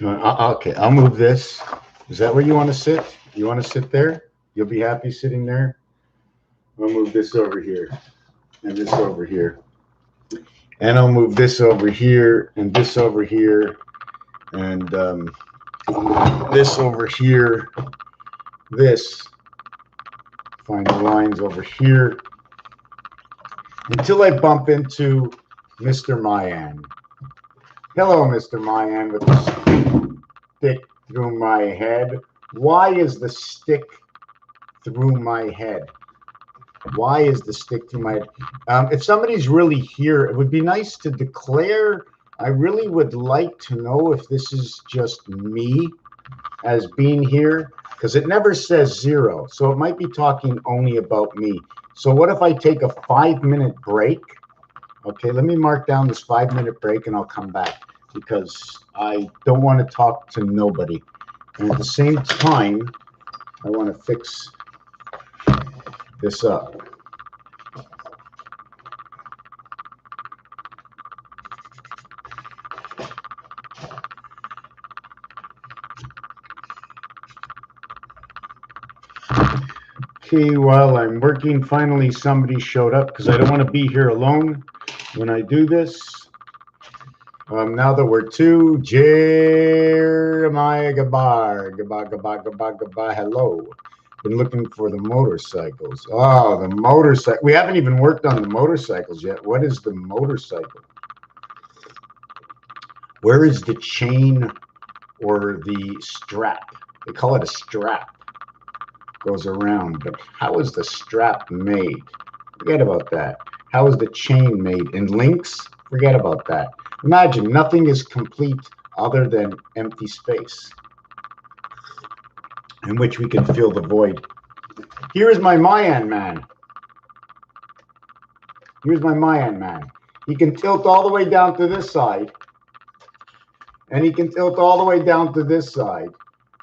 Okay, I'll move this. Is that where you want to sit? You want to sit there? You'll be happy sitting there? I'll move this over here and this over here. And I'll move this over here and this over here and this over here. This. Find the lines over here until I bump into Mr. Mayan. Hello, Mr. Mayan, with the stick through my head. Why is the stick through my head? Why is the stick through my head? If somebody's really here, it would be nice to declare. I really would like to know if this is just me as being here, because it never says 0. So it might be talking only about me. So what if I take a 5-minute break? Okay, let me mark down this 5-minute break and I'll come back because I don't want to talk to nobody. And at the same time, I want to fix this up. Okay, while I'm working, finally somebody showed up because I don't want to be here alone when I do this. Now that we're two, Jeremiah Gabar, hello. Been looking for the motorcycles. Oh, the motorcycle. We haven't even worked on the motorcycles yet. What is the motorcycle? Where is the chain or the strap? They call it a strap. Goes around, but how is the strap made? Forget about that. How is the chain made? In links? Forget about that. Imagine nothing is complete other than empty space in which we can fill the void. Here is my Mayan man. Here's my Mayan man. He can tilt all the way down to this side, and he can tilt all the way down to this side,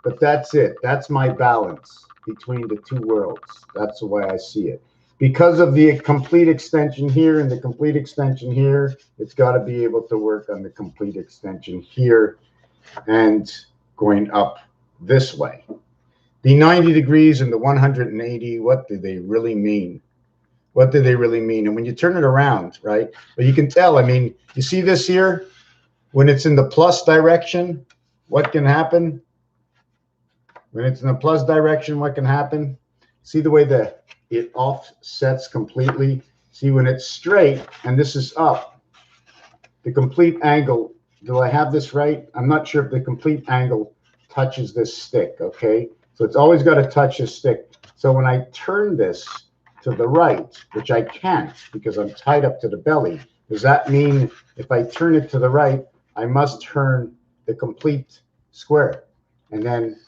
but that's it. That's my balance between the two worlds. That's the way I see it. Because of the complete extension here and the complete extension here, it's got to be able to work on the complete extension here and going up this way. The 90 degrees and the 180, what do they really mean? What do they really mean? And when you turn it around, right? But you can tell, I mean, you see this here? When it's in the plus direction, what can happen? When it's in the plus direction, what can happen? See the way that it offsets completely? See, when it's straight and this is up, the complete angle, do I have this right? I'm not sure if the complete angle touches this stick, okay? So it's always got to touch this stick. So when I turn this to the right, which I can't because I'm tied up to the belly, does that mean if I turn it to the right, I must turn the complete square? And then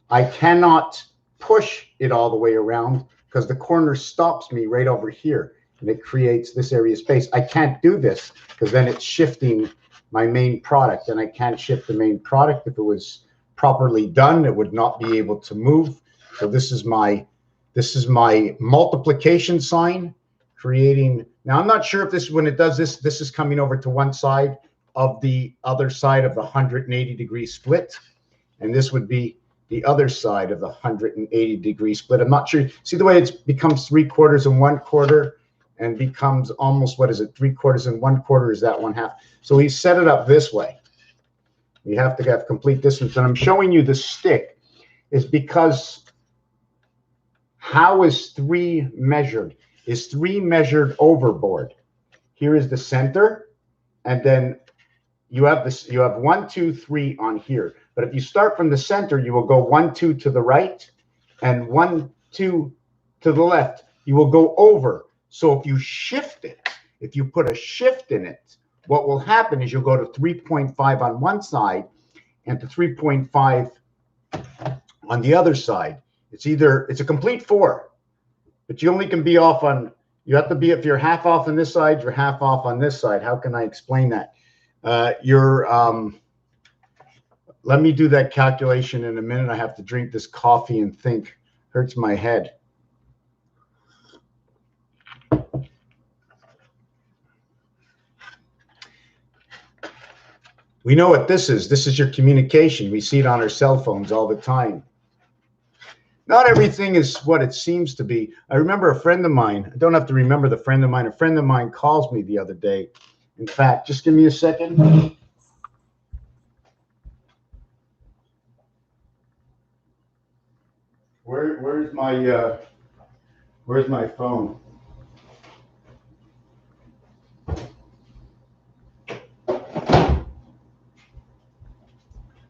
I cannot push it all the way around because the corner stops me right over here and it creates this area of space. I can't do this because then it's shifting my main product, and I can't shift the main product. If it was properly done, it would not be able to move. So this is my multiplication sign creating. Now I'm not sure if this, when it does this, this is coming over to one side of the other side of the 180-degree split, and this would be the other side of the 180-degree split. I'm not sure. See the way it becomes 3/4 and 1/4 and becomes almost, what is it, 3/4 and 1/4 is that 1/2. So we set it up this way. We have to have complete distance. And I'm showing you the stick is because how is 3 measured? Is 3 measured overboard? Here is the center, and then you have this, you have 1, 2, 3 on here. But if you start from the center, you will go 1, 2 to the right and 1, 2 to the left. You will go over. So if you shift it, if you put a shift in it, what will happen is you'll go to 3.5 on one side and to 3.5 on the other side. It's a complete 4, but you only can be off on, you have to be, if you're half off on this side, you're half off on this side. How can I explain that? Let me do that calculation in a minute. I have to drink this coffee and think. Hurts my head. We know what this is. This is your communication. We see it on our cell phones all the time. Not everything is what it seems to be. I remember a friend of mine. I don't have to remember the friend of mine. A friend of mine calls me the other day. In fact, just give me a second. Where's my phone?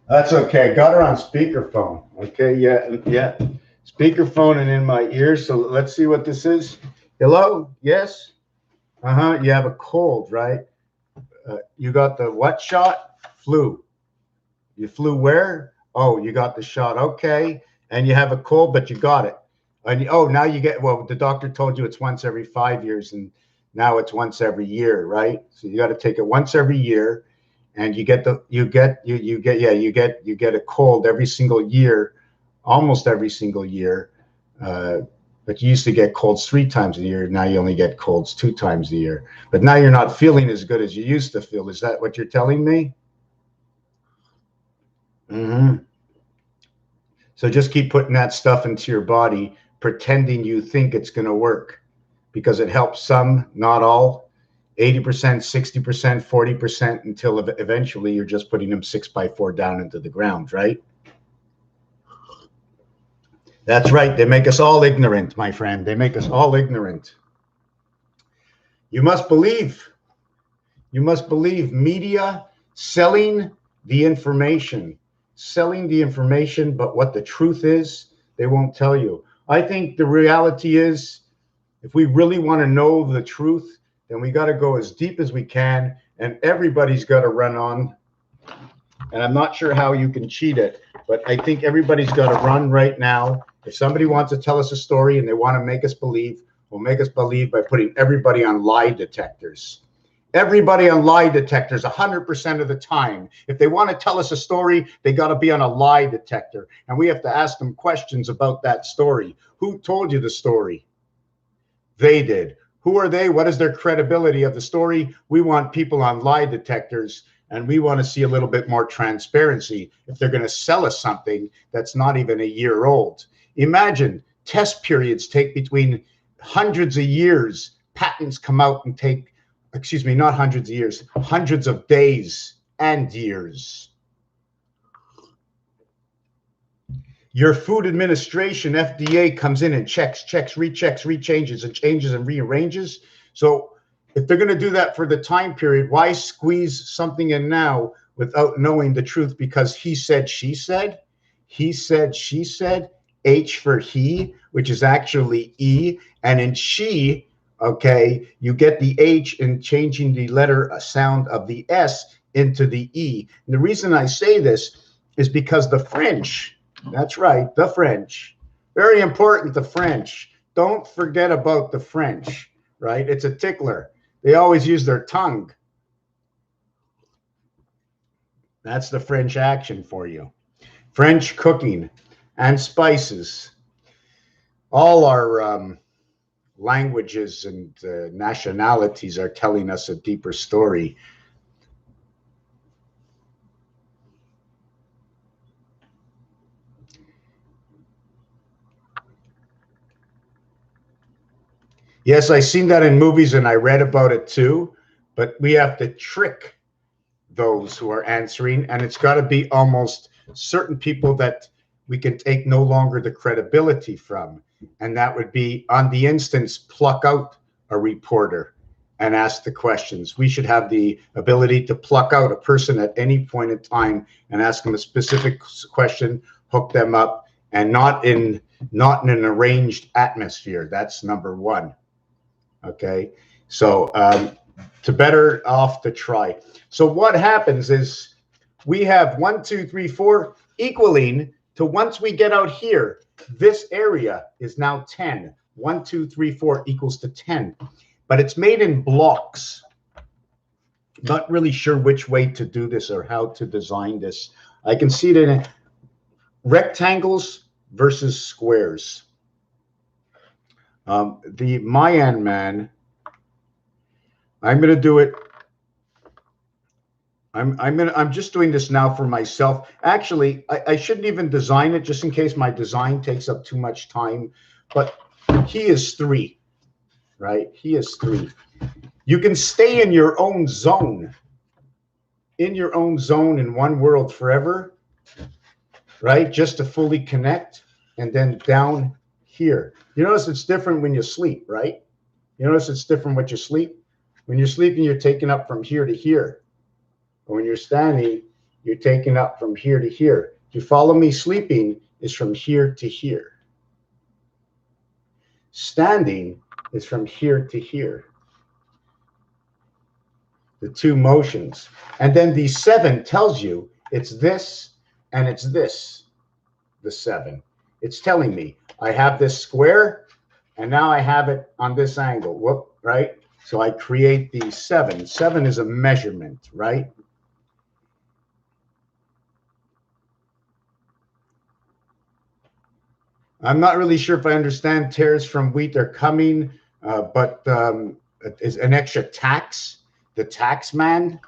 That's okay. Got her on speakerphone. Okay, yeah. Speakerphone and in my ear. So let's see what this is. Hello? Yes? You have a cold, right? You got the what shot? Flu. You flew where? Oh, you got the shot. Okay. And you have a cold, but you got it. And now you get, well, the doctor told you it's once every 5 years, and now it's once every year, right? So you got to take it once every year, and you get a cold every single year, almost every single year. But you used to get colds 3 times a year. Now you only get colds 2 times a year. But now you're not feeling as good as you used to feel. Is that what you're telling me? So just keep putting that stuff into your body, pretending you think it's going to work, because it helps some, not all, 80%, 60%, 40%, until eventually you're just putting them 6x4 down into the ground, right? That's right. They make us all ignorant, my friend. They make us all ignorant. You must believe. You must believe. Media selling the information. Selling the information, but what the truth is, they won't tell you. I think the reality is, if we really want to know the truth, then we got to go as deep as we can, and everybody's got to run on. And I'm not sure how you can cheat it, but I think everybody's got to run right now. If somebody wants to tell us a story and they want to make us believe, we'll make us believe by putting everybody on lie detectors. Everybody on lie detectors 100% of the time. If they want to tell us a story, they got to be on a lie detector. And we have to ask them questions about that story. Who told you the story? They did. Who are they? What is their credibility of the story? We want people on lie detectors, and we want to see a little bit more transparency if they're going to sell us something that's not even a year old. Imagine test periods take between hundreds of years. Patents come out and take, excuse me, not hundreds of years, hundreds of days and years. Your Food Administration, FDA, comes in and checks, rechecks, rechanges, and changes and rearranges. So if they're going to do that for the time period, why squeeze something in now without knowing the truth? Because he said, she said, he said, she said, H for he, which is actually E. And in she, okay, you get the H in changing the letter sound of the S into the E. And the reason I say this is because the French, that's right, the French, very important, the French. Don't forget about the French, right? It's a tickler. They always use their tongue. That's the French action for you. French cooking and spices. All our languages and nationalities are telling us a deeper story. Yes, I've seen that in movies and I read about it too, but we have to trick those who are answering, and it's got to be almost certain people that we can take no longer the credibility from. And that would be, on the instance, pluck out a reporter and ask the questions. We should have the ability to pluck out a person at any point in time and ask them a specific question, hook them up, and not in an arranged atmosphere. That's number one. Okay, so to better off to try. So what happens is we have 1, 2, 3, 4 equaling to, once we get out here, this area is now 10. 1, 2, 3, 4 equals to 10. But it's made in blocks. Not really sure which way to do this or how to design this. I can see it in rectangles versus squares. The Mayan man, I'm going to do it I'm just doing this now for myself. Actually, I shouldn't even design it just in case my design takes up too much time. But he is 3, right? He is 3. You can stay in your own zone, in one world forever, right? Just to fully connect, and then down here. You notice it's different when you sleep, right? You notice it's different when you sleep. When you're sleeping, you're taking up from here to here. But when you're standing, you're taking up from here to here. If you follow me, sleeping is from here to here. Standing is from here to here. The 2 motions. And then the 7 tells you it's this and it's this, the 7. It's telling me I have this square and now I have it on this angle. Whoop, right? So I create the 7. 7 is a measurement, right? I'm not really sure if I understand tares from wheat are coming, but is an extra tax the tax man?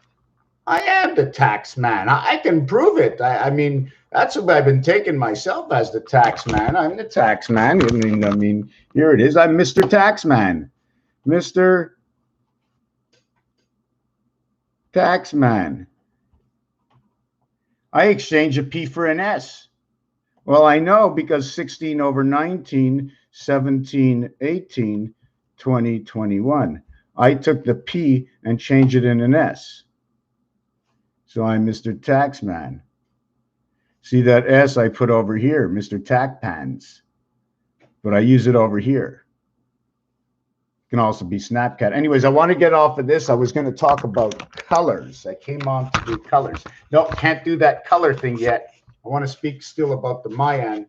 I am the tax man. I can prove it. I mean, that's what I've been taking myself as, the tax man. I'm the tax man. I mean, here it is. I'm Mr. Taxman. Mr. Taxman. I exchange a P for an S. Well, I know, because 16 over 19, 17, 18, 20, 21. I took the P and changed it in an S. So I'm Mr. Taxman. See that S I put over here, Mr. Tackpans. But I use it over here. It can also be Snapcat. Anyways, I want to get off of this. I was going to talk about colors. I came on to do colors. No, can't do that color thing yet. I want to speak still about the Mayan,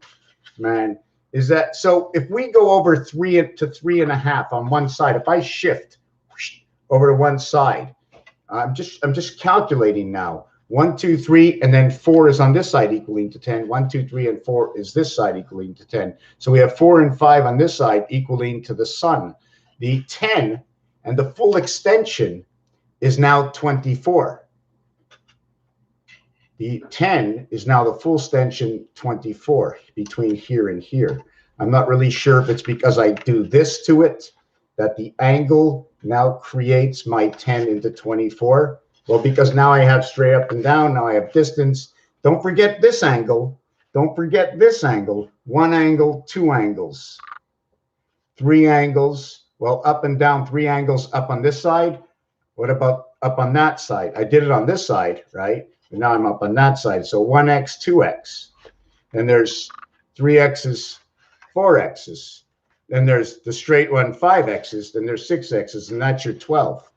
man. Is that so? If we go over 3 to 3.5 on one side, if I shift over to one side, I'm just calculating now. 1, 2, 3, and then 4 is on this side equaling to 10. 1, 2, 3, and 4 is this side equaling to 10. So we have 4 and 5 on this side equaling to the sun. The 10 and the full extension is now 24. The 10 is now the full extension 24 between here and here. I'm not really sure if it's because I do this to it that the angle now creates my 10 into 24. Well, because now I have straight up and down, now I have distance. Don't forget this angle. Don't forget this angle. 1 angle, 2 angles. 3 angles. Well, up and down, 3 angles up on this side. What about up on that side? I did it on this side, right? And now I'm up on that side. So 1x, 2x. Then there's 3x's, 4x's. Then there's the straight one, 5x's. Then there's 6x's, and that's your 12.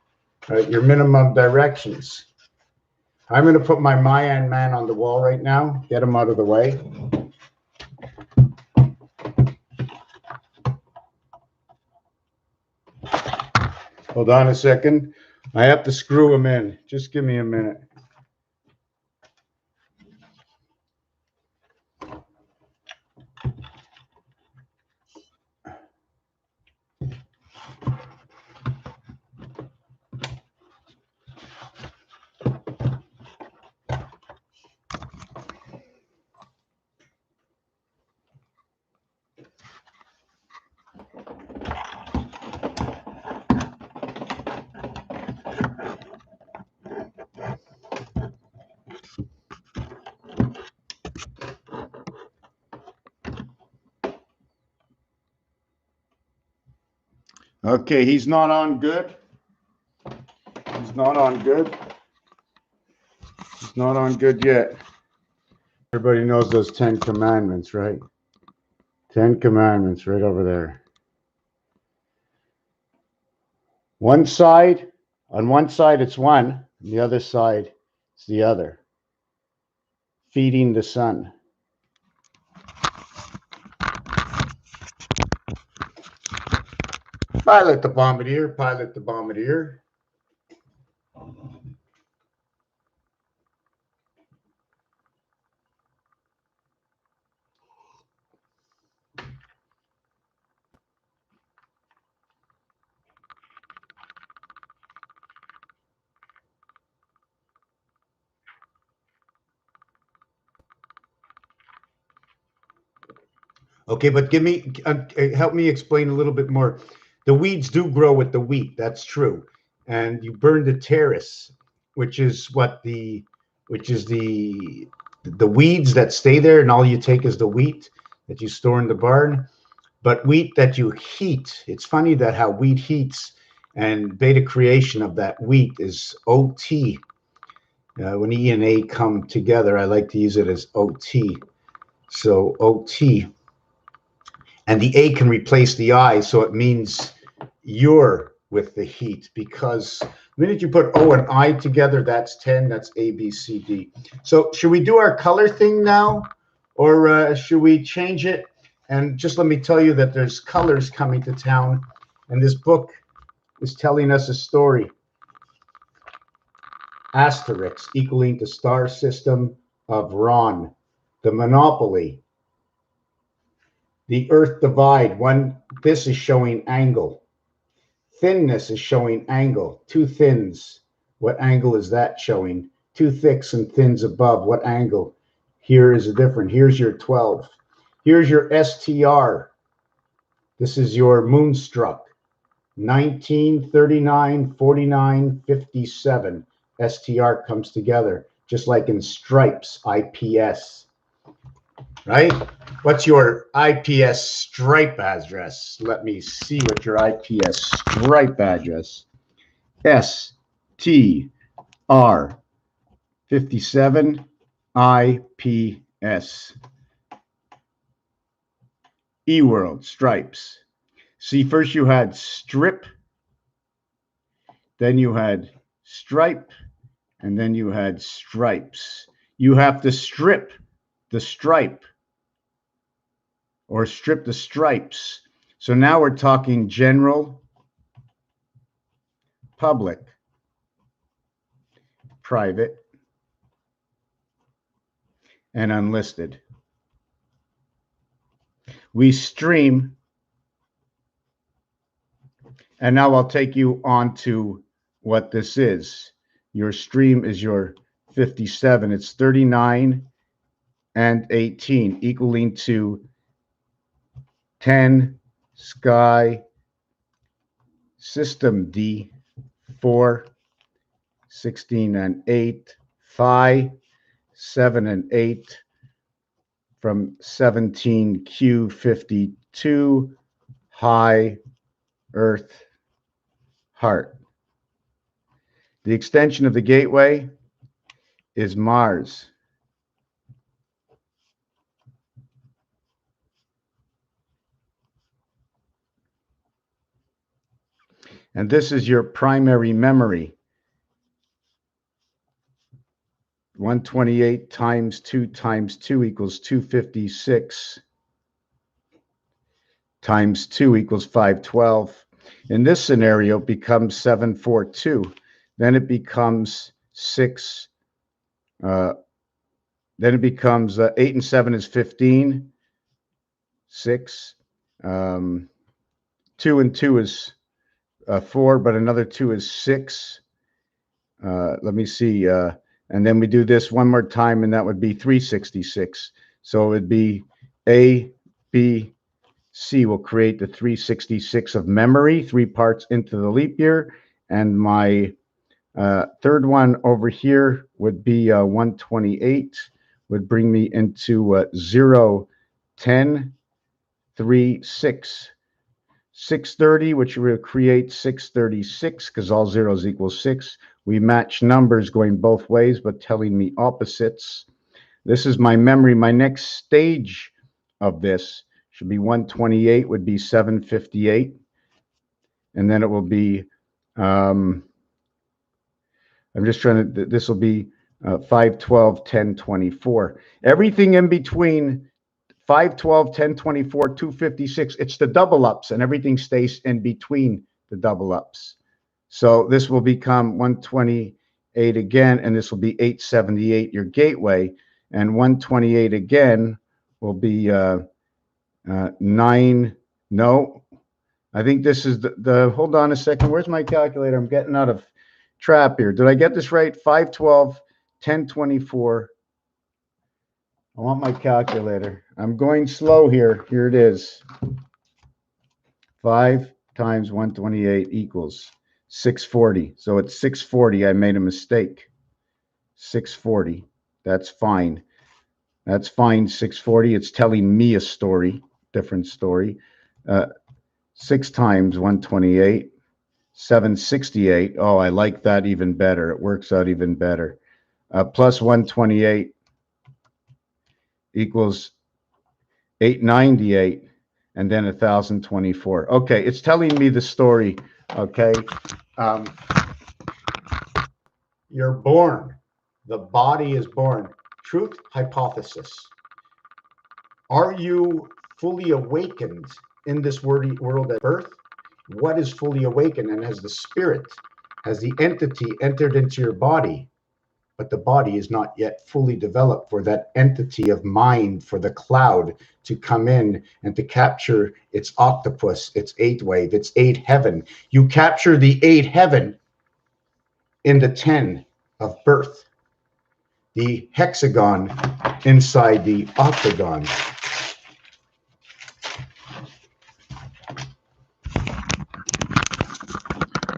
Right, your minimum directions. I'm going to put my Mayan man on the wall right now. Get him out of the way. Hold on a second. I have to screw him in. Just give me a minute. Okay, he's not on good. He's not on good. He's not on good yet. Everybody knows those 10 commandments, right? 10 commandments right over there. One side, on one side it's one, on the other side it's the other. Feeding the sun. Pilot the bombardier, pilot the bombardier. Okay, but give me help me explain a little bit more. The weeds do grow with the wheat. That's true. And you burn the terrace, which is what the which is the weeds that stay there, and all you take is the wheat that you store in the barn. But wheat that you heat, it's funny that how wheat heats, and beta creation of that wheat is OT. When E and A come together, I like to use it as OT. So OT. And the A can replace the I, so it means you're with the heat, because the minute you put O and I together, that's 10, that's A, B, C, D. So should we do our color thing now, or should we change it? And just let me tell you that there's colors coming to town, and this book is telling us a story. Asterix equaling the star system of Ron, the monopoly, the earth divide. This is showing angle. Thinness is showing angle. Two thins, what angle is that showing? Two thicks and thins above, what angle? Here is a different. Here's your 12. Here's your STR. This is your moonstruck. 19, 39, 49, 57. STR comes together, just like in stripes, IPS. Right? What's your IPS stripe address? Let me see what your IPS stripe address. STR 57 IPS. eWorld stripes. See, first you had strip, then you had stripe, and then you had stripes. You have to strip the stripe, or strip the stripes. So now we're talking general, public, private, and unlisted. We stream, and now I'll take you on to what this is. Your stream is your 57. It's 39 and 18, equaling to 10 sky system D 4, 16 and 8, phi 7 and 8 from 17 Q 52 high earth heart. The extension of the gateway is Mars. And this is your primary memory. 128 times 2 times 2 equals 256. Times 2 equals 512. In this scenario, it becomes 742. Then it becomes 6. Then it becomes 8 and 7 is 15. 6. 2 and 2 is 4, but another 2 is 6. Let me see. And then we do this one more time, and that would be 366. So it would be A, B, C will create the 366 of memory, 3 parts into the leap year. And my third one over here would be 128, would bring me into 0, 10, 3, 6. 630, which will create 636, because all zeros equal 6. We match numbers going both ways, but telling me opposites. This is my memory. My next stage of this should be 128, would be 758. And then it will be, I'm just trying to, this will be 512, 10, 24. Everything in between 512, 10, 24, 256, it's the double ups, and everything stays in between the double ups. So this will become 128 again, and this will be 878, your gateway. And 128 again will be 9. No, I think this is the hold on a second. Where's my calculator? I'm getting out of trap here. Did I get this right? 512, 1024, I want my calculator. I'm going slow here. Here it is. 5 times 128 equals 640. So it's 640. I made a mistake. 640. That's fine. That's fine. 640. It's telling me a story, different story. 6 times 128, 768. Oh, I like that even better. It works out even better. Plus 128 equals 898, and then 1024. Okay, it's telling me the story. Okay, you're born. The body is born. Truth hypothesis. Are you fully awakened in this world at birth? What is fully awakened? And has the spirit, has the entity entered into your body? But the body is not yet fully developed for that entity of mind, for the cloud to come in and to capture its octopus, its 8-wave, its 8 heaven. You capture the 8 heaven in the 10 of birth, the hexagon inside the octagon.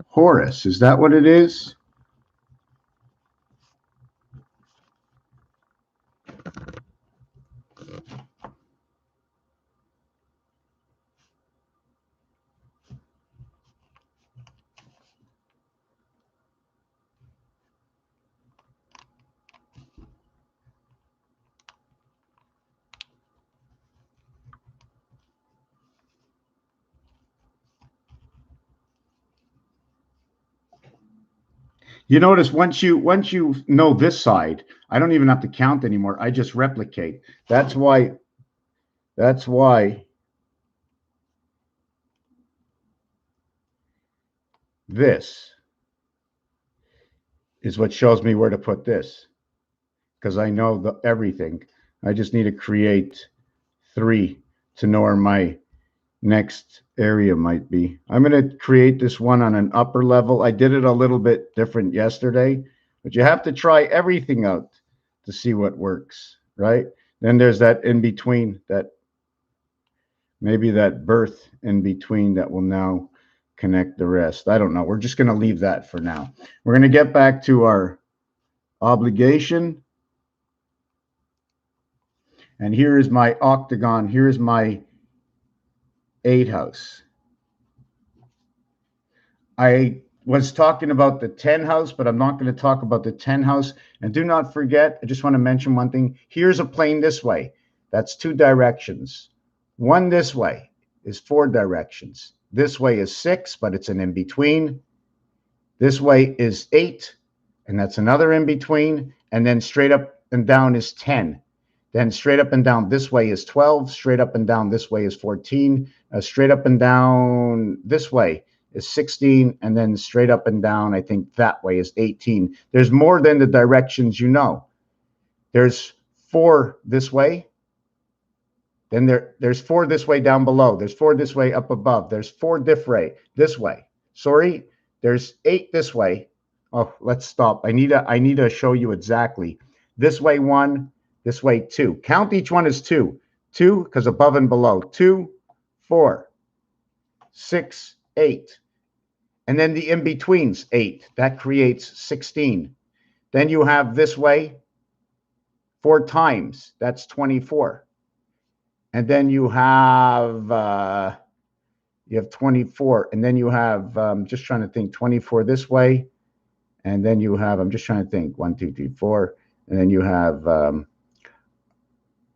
Horus, is that what it is? You notice once you know this side, I don't even have to count anymore. I just replicate. That's why this is what shows me where to put this, because I know everything. I just need to create 3 to know where my next area might be. I'm going to create this one on an upper level. I did it a little bit different yesterday, but you have to try everything out to see what works, right? Then there's that in between, that maybe that birth in between that will now connect the rest. I don't know. We're just going to leave that for now. We're going to get back to our obligation. And here is my octagon. Here's my 8 house. I was talking about the 10 house, but I'm not going to talk about the 10 house. And do not forget, I just want to mention one thing. Here's a plane this way. That's 2 directions. One this way is 4 directions. This way is 6, but it's an in-between. This way is 8, and that's another in-between. And then straight up and down is 10. Then straight up and down this way is 12. Straight up and down this way is 14. Straight up and down this way is 16. And then straight up and down, I think that way is 18. There's more than the directions you know. There's 4 this way. Then there's 4 this way down below. There's 4 this way up above. There's 4 this way. Sorry, there's 8 this way. Oh, let's stop. I need to show you exactly. This way 1. This way 2. Count each one as 2. 2, because above and below. 2, 4, 6, 8. And then the in-betweens, 8. That creates 16. Then you have this way 4 times. That's 24. And then you have 24. And then you have, just trying to think, 24 this way. And then you have, I'm just trying to think, 1, 2, 3, 4. And then you have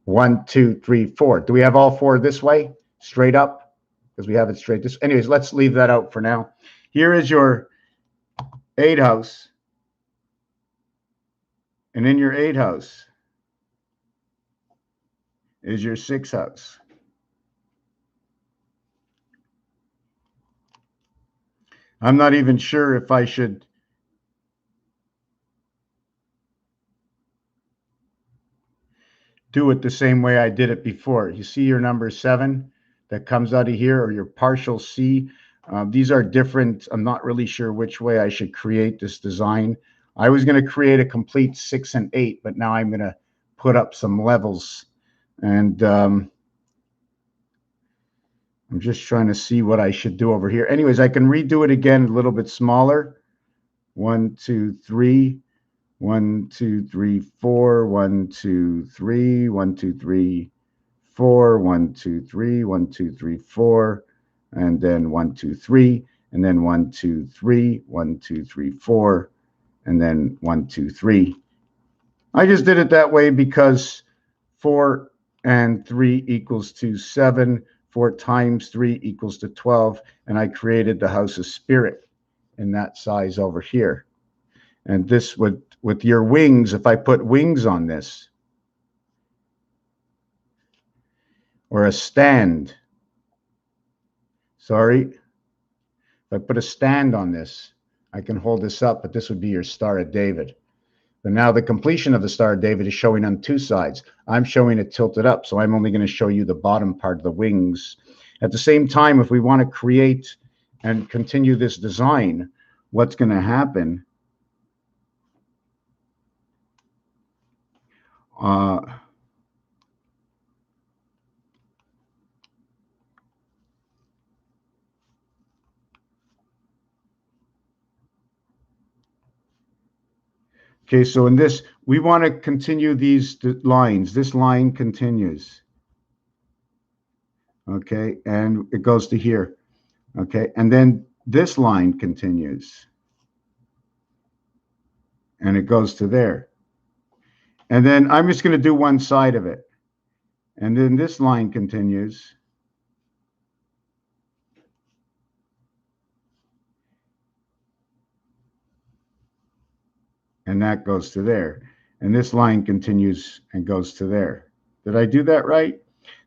1, 2, 3, 4. Do we have all 4 this way, straight up? Because we have it straight this. Anyways, let's leave that out for now. Here is your 8 house. And in your 8 house is your 6 house. I'm not even sure if I should do it the same way I did it before. You see your number 7 that comes out of here, or your partial C. These are different. I'm not really sure which way I should create this design. I was going to create a complete 6 and 8, but now I'm going to put up some levels. And I'm just trying to see what I should do over here. Anyways, I can redo it again a little bit smaller. 1, 2, 3. 1, 2, 3, 4. 1, 2, 3. 1, 2, 3, 4. 1, 2, 3. 1, 2, 3, 4. And then 1, 2, 3. And then 1, 2, 3. 1, 2, 3, 4. And then 1, 2, 3. I just did it that way because 4 and 3 equals to 7. 4 times 3 equals to 12. And I created the house of spirit in that size over here. And this would, with your wings, if I put wings on this, or a stand, sorry, if I put a stand on this, I can hold this up, but this would be your Star of David. But now the completion of the Star of David is showing on two sides. I'm showing it tilted up, so I'm only going to show you the bottom part of the wings. At the same time, if we want to create and continue this design, what's going to happen? Okay, so in this, we want to continue these lines. This line continues. Okay, and it goes to here. Okay, and then this line continues. And it goes to there. And then I'm just going to do one side of it. And then this line continues. And that goes to there. And this line continues and goes to there. Did I do that right?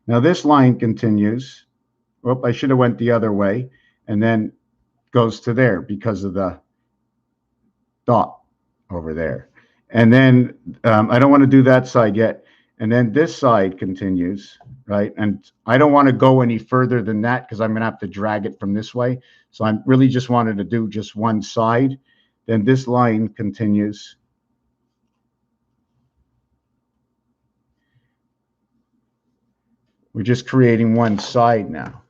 Now this line continues. Oh, I should have went the other way. And then goes to there because of the dot over there. And then I don't want to do that side yet. And then this side continues, right? And I don't want to go any further than that because I'm going to have to drag it from this way. So I really just wanted to do just one side. Then this line continues. We're just creating one side now.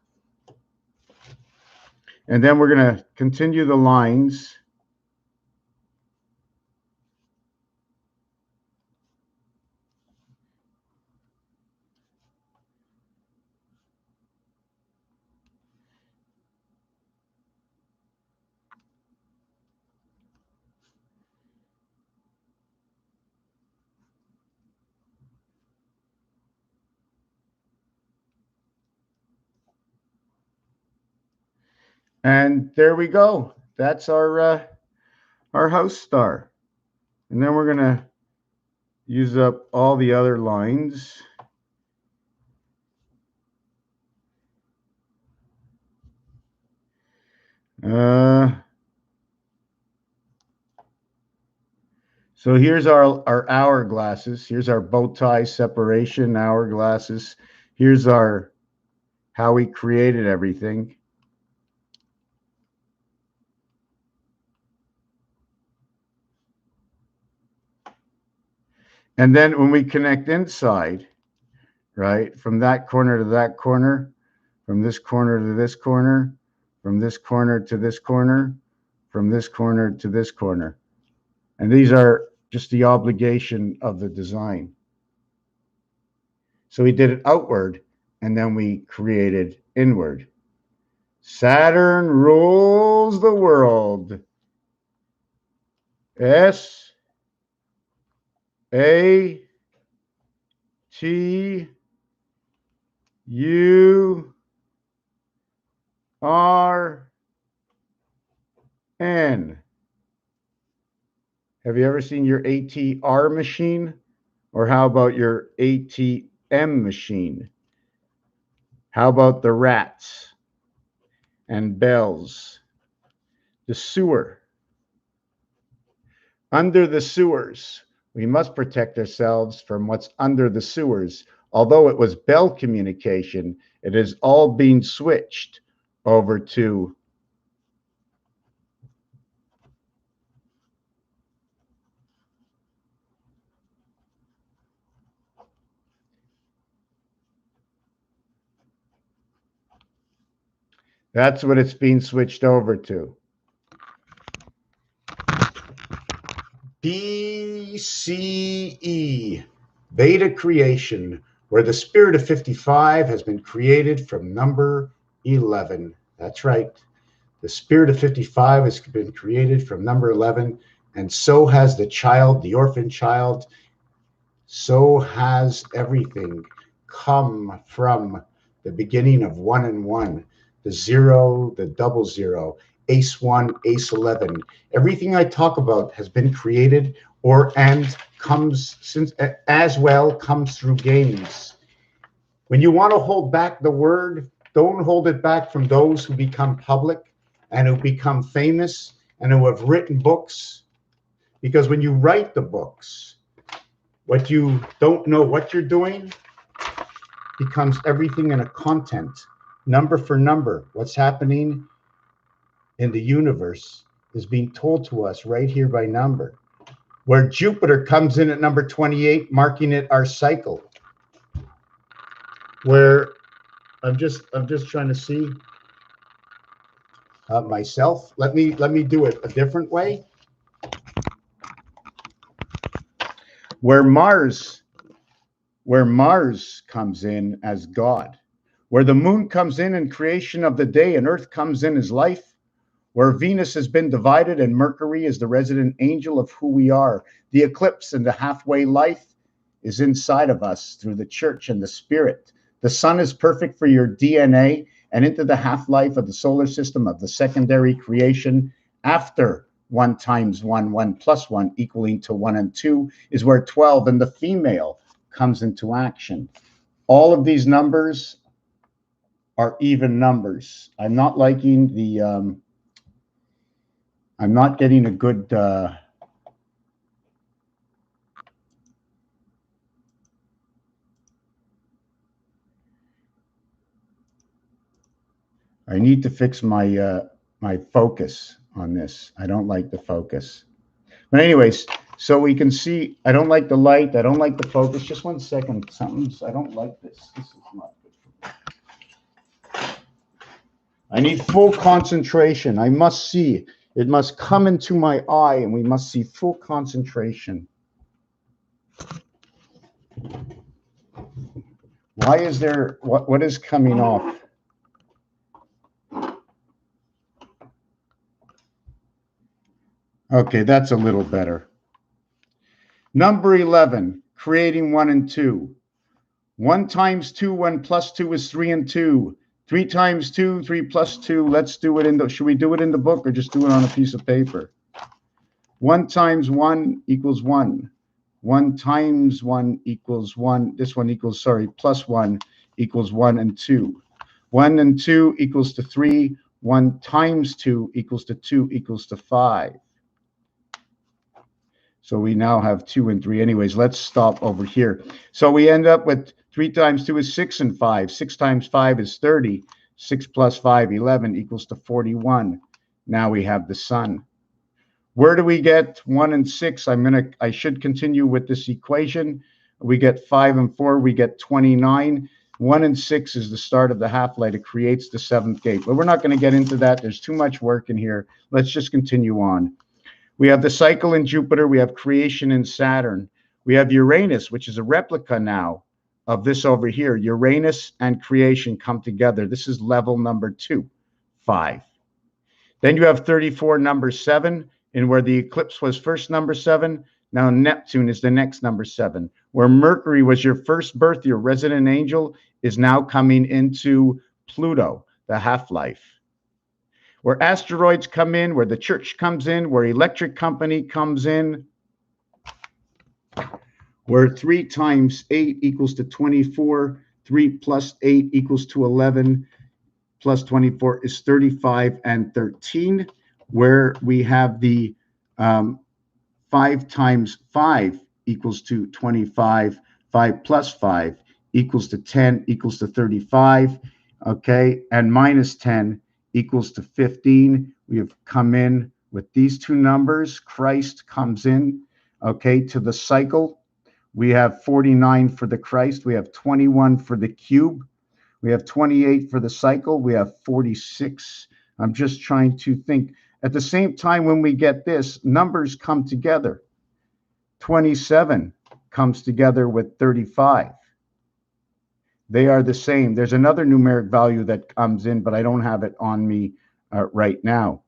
And then we're going to continue the lines. And there we go. That's our house star. And then we're going to use up all the other lines. So here's our hourglasses. Here's our bow tie separation hourglasses. Here's our how we created everything. And then when we connect inside, right, from that corner to that corner, from this corner to this corner, from this corner to this corner, from this corner to this corner. And these are just the obligation of the design. So we did it outward, and then we created inward. Saturn rules the world. SATURN. Have you ever seen your ATR machine? Or how about your ATM machine? How about the rats and bells? The sewer. Under the sewers. We must protect ourselves from what's under the sewers. Although it was bell communication, it is all being switched over to That's what it's being switched over to. BCE, beta creation, where the spirit of 55 has been created from number 11. That's right. The spirit of 55 has been created from number 11, and so has the child, the orphan child. So has everything come from the beginning of 1 and 1, the 0, the double 0, ace 1, ace 11. Everything I talk about has been created and comes since as well comes through games. When you want to hold back the word, don't hold it back from those who become public and who become famous and who have written books. Because when you write the books, what you don't know what you're doing becomes everything in a content, number for number. What's happening in the universe is being told to us right here by number. Where Jupiter comes in at number 28, marking it our cycle. Where I'm just trying to see myself. Let me do it a different way. Where Mars comes in as God, where the moon comes in creation of the day and Earth comes in as life, where Venus has been divided and Mercury is the resident angel of who we are. The eclipse and the halfway life is inside of us through the church and the spirit. The sun is perfect for your DNA and into the half-life of the solar system of the secondary creation after 1 times 1, 1 plus 1 equaling to 1 and 2 is where 12 and the female comes into action. All of these numbers are even numbers. I'm not liking the, I'm not getting a good, I need to fix my my focus on this. I don't like the focus. But anyways, so we can see, I don't like the light. I don't like the focus. Just 1 second. I don't like this. This is not good for me. I need full concentration. I must see. It must come into my eye, and we must see full concentration. Why is there, what is coming off? Okay, that's a little better. Number 11, creating 1 and 2. 1 times 2, 1 plus 2 is 3 and 2. 3 times 2, 3 plus 2. Let's do it in the, should we do it in the book or just do it on a piece of paper? 1 times 1 equals 1. 1 times 1 equals 1. This one equals, sorry, plus 1 equals 1 and 2. 1 and 2 equals to 3. 1 times 2 equals to 2 equals to 5. So we now have 2 and 3. Anyways, let's stop over here. So we end up with 3 times 2 is 6 and 5. 6 times 5 is 30. 6 plus 5, 11 equals to 41. Now we have the sun. Where do we get 1 and 6? I should continue with this equation. We get 5 and 4, we get 29. 1 and 6 is the start of the half-light. It creates the 7th gate. But we're not going to get into that. There's too much work in here. Let's just continue on. We have the cycle in Jupiter. We have creation in Saturn. We have Uranus, which is a replica now of this over here. Uranus and creation come together. This is level number 2, 5. Then you have 34, number 7, and where the eclipse was first number 7. Now Neptune is the next number 7. Where Mercury was your first birth, your resident angel, is now coming into Pluto, the half-life. Where asteroids come in, where the church comes in, where electric company comes in, where 3 times 8 equals to 24, 3 plus 8 equals to 11, plus 24 is 35 and 13, where we have the 5 times 5 equals to 25, 5 plus 5 equals to 10 equals to 35, okay, and minus 10 equals to 15. We have come in with these two numbers. Christ comes in, okay, to the cycle. We have 49 for the Christ. We have 21 for the cube. We have 28 for the cycle. We have 46. I'm just trying to think. At the same time, when we get this, numbers come together. 27 comes together with 35. They are the same. There's another numeric value that comes in, but I don't have it on me right now.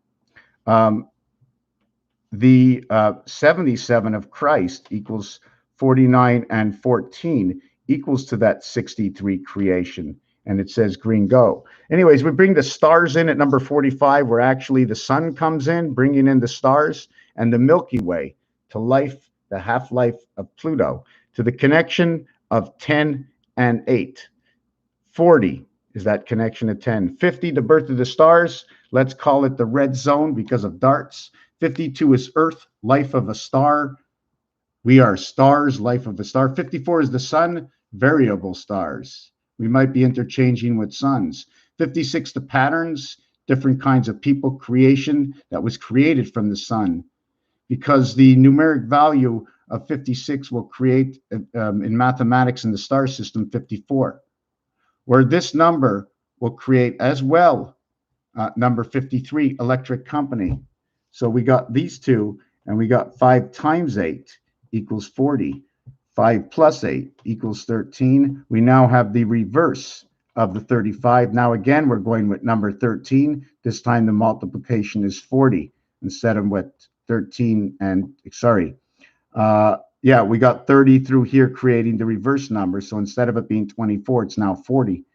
The 77 of Christ equals 49, and 14 equals to that 63 creation. And it says green go. Anyways, we bring the stars in at number 45, where actually the sun comes in, bringing in the stars, and the Milky Way to life, the half-life of Pluto, to the connection of 10 and 8. 40 is that connection of 10. 50, the birth of the stars. Let's call it the red zone because of darts. 52 is Earth, life of a star. We are stars, life of a star. 54 is the sun, variable stars. We might be interchanging with suns. 56, the patterns, different kinds of people, creation that was created from the sun. Because the numeric value of 56 will create, in mathematics in the star system, 54. Where this number will create as well, number 53, electric company. So we got these two, and we got 5 times 8 equals 40. 5 plus 8 equals 13. We now have the reverse of the 35. Now again, we're going with number 13. This time the multiplication is 40 instead of with 13 and, sorry. Yeah, we got 30 through here creating the reverse number. So instead of it being 24, it's now 40.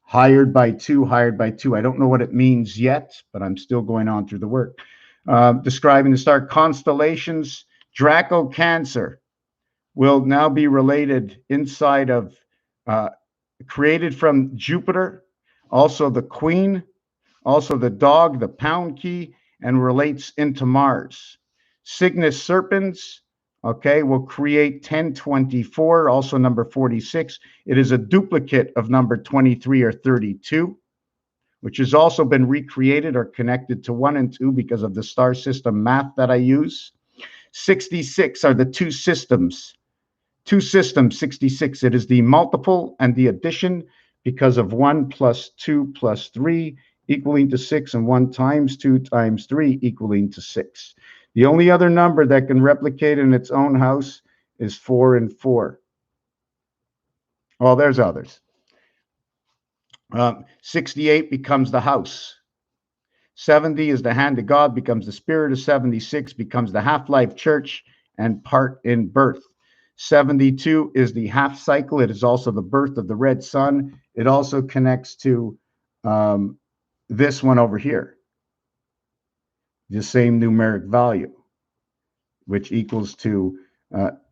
Hired by 2, hired by 2. I don't know what it means yet, but I'm still going on through the work. Describing the star constellations. Draco Cancer will now be related inside of, created from Jupiter, also the Queen, also the dog, the pound key, and relates into Mars. Cygnus Serpens, okay, will create 1024, also number 46. It is a duplicate of number 23 or 32, which has also been recreated or connected to 1 and 2 because of the star system math that I use. 66 are the two systems. Two systems, 66. It is the multiple and the addition because of 1 plus 2 plus 3 equaling to 6, and 1 times 2 times 3 equaling to 6. The only other number that can replicate in its own house is 4 and 4. Well, there's others. 68 becomes the house. 70 is the hand of God, becomes the spirit of 76, becomes the half-life church and part in birth. 72 is the half cycle. It is also the birth of the red sun. It also connects to this one over here, the same numeric value, which equals to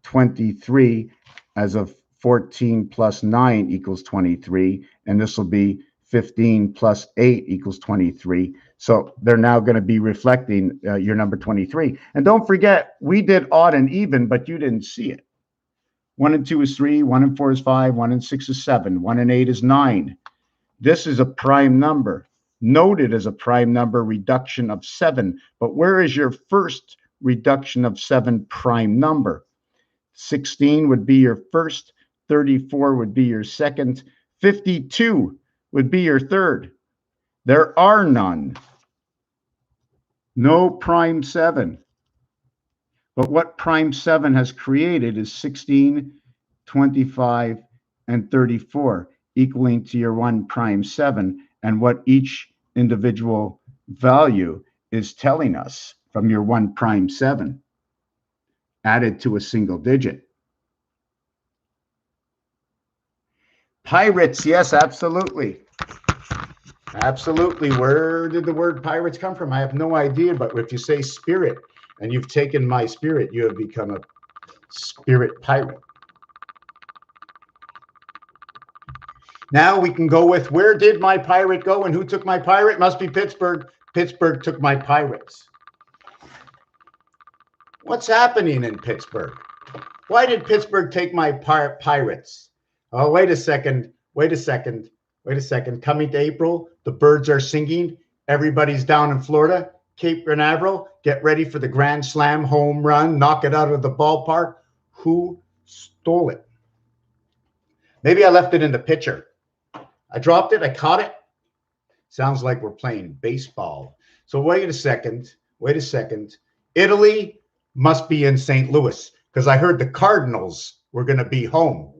23 as of 14 plus 9 equals 23. And this will be 15 plus 8 equals 23. So they're now going to be reflecting your number 23. And don't forget, we did odd and even, but you didn't see it. 1 and 2 is 3, 1 and 4 is 5, 1 and 6 is 7, 1 and 8 is 9. This is a prime number, noted as a prime number reduction of 7. But where is your first reduction of 7 prime number? 16 would be your first, 34 would be your second, 52 would be your third. There are none. No prime 7. But what prime 7 has created is 16, 25, and 34, equaling to your 1 prime 7, and what each individual value is telling us from your 1 prime 7 added to a single digit. Pirates, yes, absolutely. Absolutely. Where did the word pirates come from? I have no idea, but if you say spirit and you've taken my spirit, you have become a spirit pirate. Now we can go with, where did my pirate go and who took my pirate? Must be Pittsburgh. Pittsburgh took my pirates. What's happening in Pittsburgh? Why did Pittsburgh take my pirates? Oh, wait a second. Wait a second. Wait a second. Coming to April, the birds are singing. Everybody's down in Florida. Cape Canaveral, get ready for the Grand Slam home run. Knock it out of the ballpark. Who stole it? Maybe I left it in the pitcher. I dropped it. I caught it. Sounds like we're playing baseball. So wait a second. Wait a second. Italy must be in St. Louis because I heard the Cardinals were going to be home.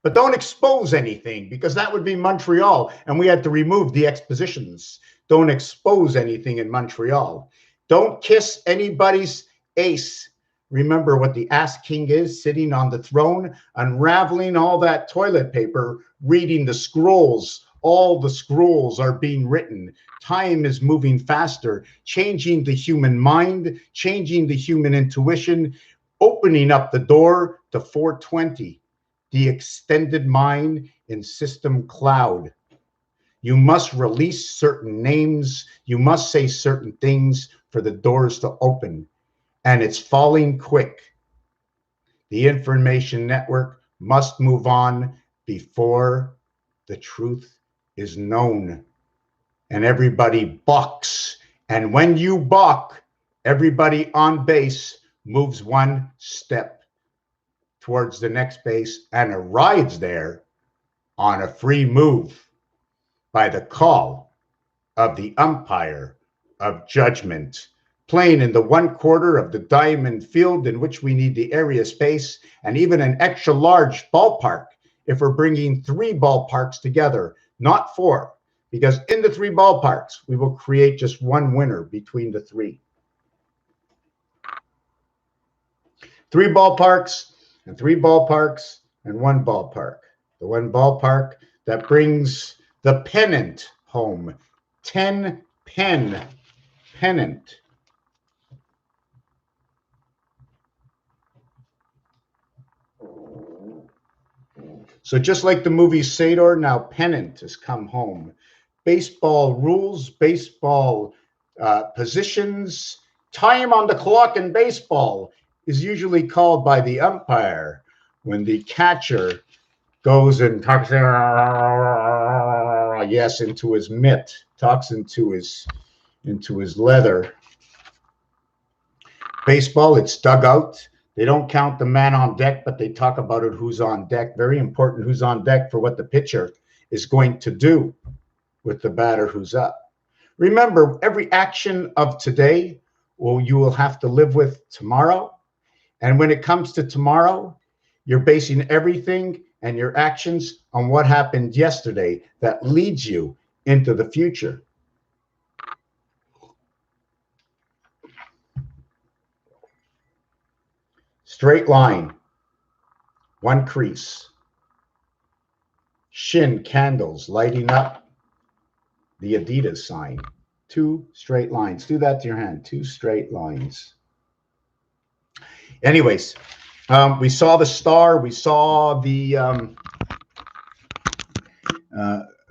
But don't expose anything because that would be Montreal. And we had to remove the expositions. Don't expose anything in Montreal. Don't kiss anybody's ace. Remember what the ass king is, sitting on the throne, unraveling all that toilet paper, reading the scrolls. All the scrolls are being written. Time is moving faster, changing the human mind, changing the human intuition, opening up the door to 420, the extended mind in system cloud. You must release certain names. You must say certain things for the doors to open. And it's falling quick. The information network must move on before the truth is known. And everybody bucks. And when you buck, everybody on base moves one step towards the next base and arrives there on a free move by the call of the umpire of judgment, playing in the 1/4 of the diamond field in which we need the area space and even an extra large ballpark if we're bringing 3 ballparks together, not 4, because in the 3 ballparks, we will create just one winner between the 3. 3 ballparks and 3 ballparks and 1 ballpark. The 1 ballpark that brings the pennant home. 10 pennant. So just like the movie Sador, now pennant has come home. Baseball rules, baseball positions, time on the clock in baseball is usually called by the umpire when the catcher goes and talks, yes, into his mitt, talks into his leather. Baseball, it's dugout. They don't count the man on deck, but they talk about it, who's on deck. Very important, who's on deck for what the pitcher is going to do with the batter who's up. Remember, every action of today, you will have to live with tomorrow. And when it comes to tomorrow, you're basing everything and your actions on what happened yesterday that leads you into the future. Straight line, 1 crease. Shin candles lighting up the Adidas sign. 2 straight lines. Do that to your hand. 2 straight lines. Anyways, we saw the star. We saw the,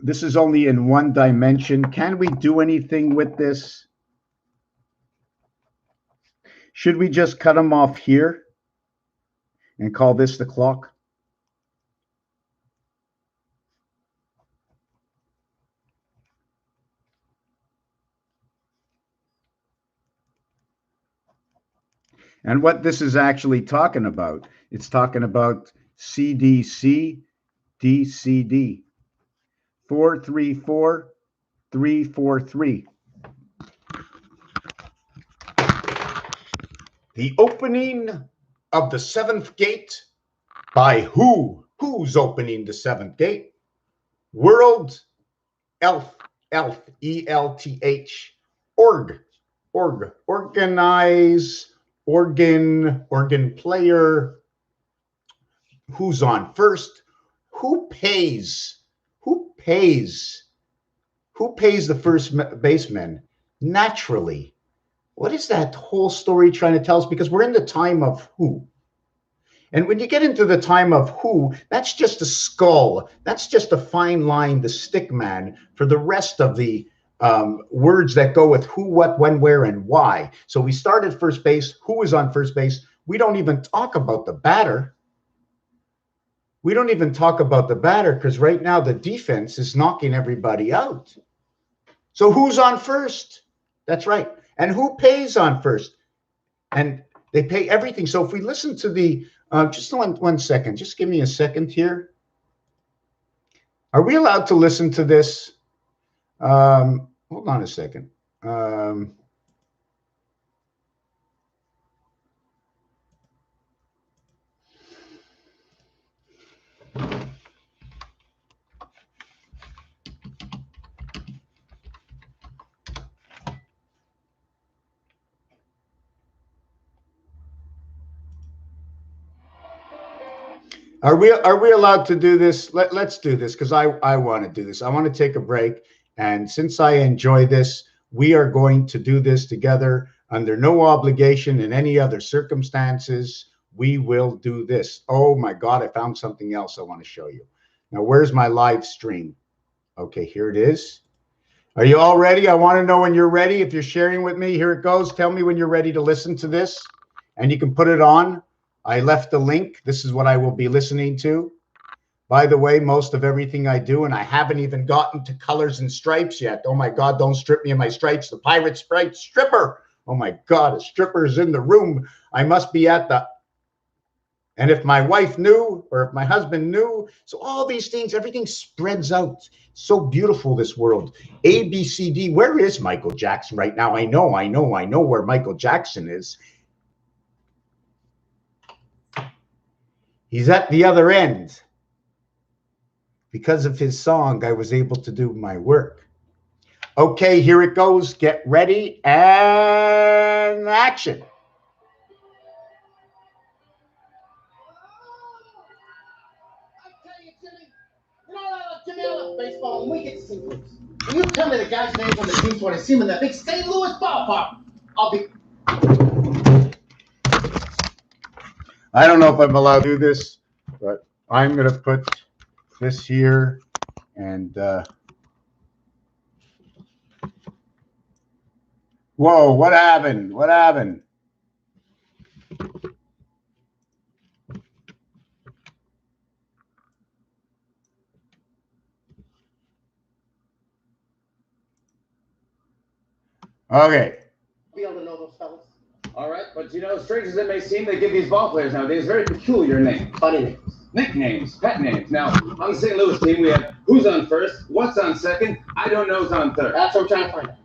this is only in 1 dimension. Can we do anything with this? Should we just cut them off here and call this the clock? And what this is actually talking about, it's talking about CDC, DCD, 434, 343. The opening of the 7th gate by who? Who's opening the 7th gate? World Elf, ELTH, organize, organ player. Who's on first? Who pays? Who pays the first baseman? Naturally. What is that whole story trying to tell us? Because we're in the time of who. And when you get into the time of who, that's just a skull. That's just a fine line, the stick man, for the rest of the words that go with who, what, when, where, and why. So we start at first base. Who is on first base? We don't even talk about the batter. We don't even talk about the batter because right now the defense is knocking everybody out. So who's on first? That's right. And who pays on first? And they pay everything. So if we listen to the, just one second, just give me a second here. Are we allowed to listen to this? Hold on a second. Are we allowed to do this? Let's do this because I want to do this. I want to take a break. And since I enjoy this, we are going to do this together under no obligation in any other circumstances. We will do this. Oh my God, I found something else I want to show you. Now, where's my live stream? Okay, here it is. Are you all ready? I want to know when you're ready. If you're sharing with me, here it goes. Tell me when you're ready to listen to this, and you can put it on. I left the link. This is what I will be listening to. By the way, most of everything I do, and I haven't even gotten to colors and stripes yet. Oh my God, don't strip me of my stripes. The pirate stripe stripper. Oh my God, a stripper is in the room. I must be at the... And if my wife knew, or if my husband knew, so all these things, everything spreads out. So beautiful, this world. A, B, C, D. Where is Michael Jackson right now? I know where Michael Jackson is. He's at the other end. Because of his song, I was able to do my work. Okay, here it goes. Get ready and action. Jimmy, I love baseball, and we get to see Louis. Can you tell me the guy's name on the teams when I see him in that big St. Louis ballpark? I'll be... I don't know if I'm allowed to do this, but I'm going to put this here and... Whoa, what happened? What happened? Okay. Be able to know those fellas. All right, but you know, strange as it may seem, they give these ball players nowadays very peculiar names. Funny names. Nicknames, pet names. Now, on the St. Louis team, we have who's on first, what's on second, I don't know's on third. That's what I'm trying to find out.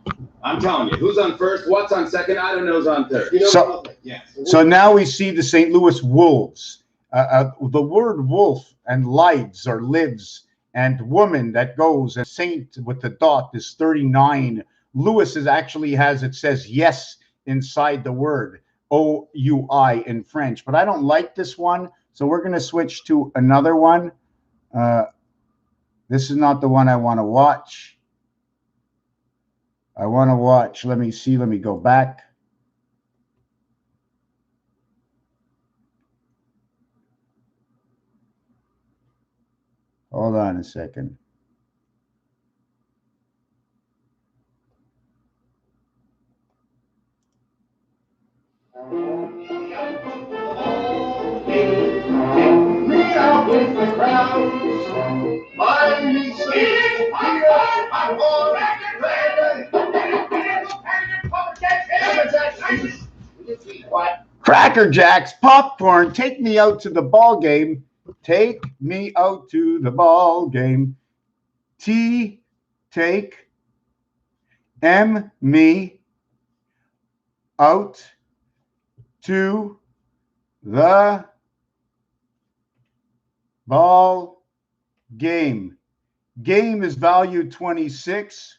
I'm telling you, who's on first, what's on second, I don't know's on third. You know So- Yes. So now we see the St. Louis Wolves. The word wolf and lives or lives and woman that goes, and saint with the dot is 39. Louis is actually it says yes inside the word, O-U-I in French. But I don't like this one, so we're going to switch to another one. This is not the one I want to watch. I want to watch, let me see, let me go back. Hold on a second. Me out with the crowds. Find me some here. I'm all Quiet. Cracker Jacks, popcorn, take me out to the ball game. Take me out to the ball game. T, take, M, me, out to the ball game. Game is valued 26.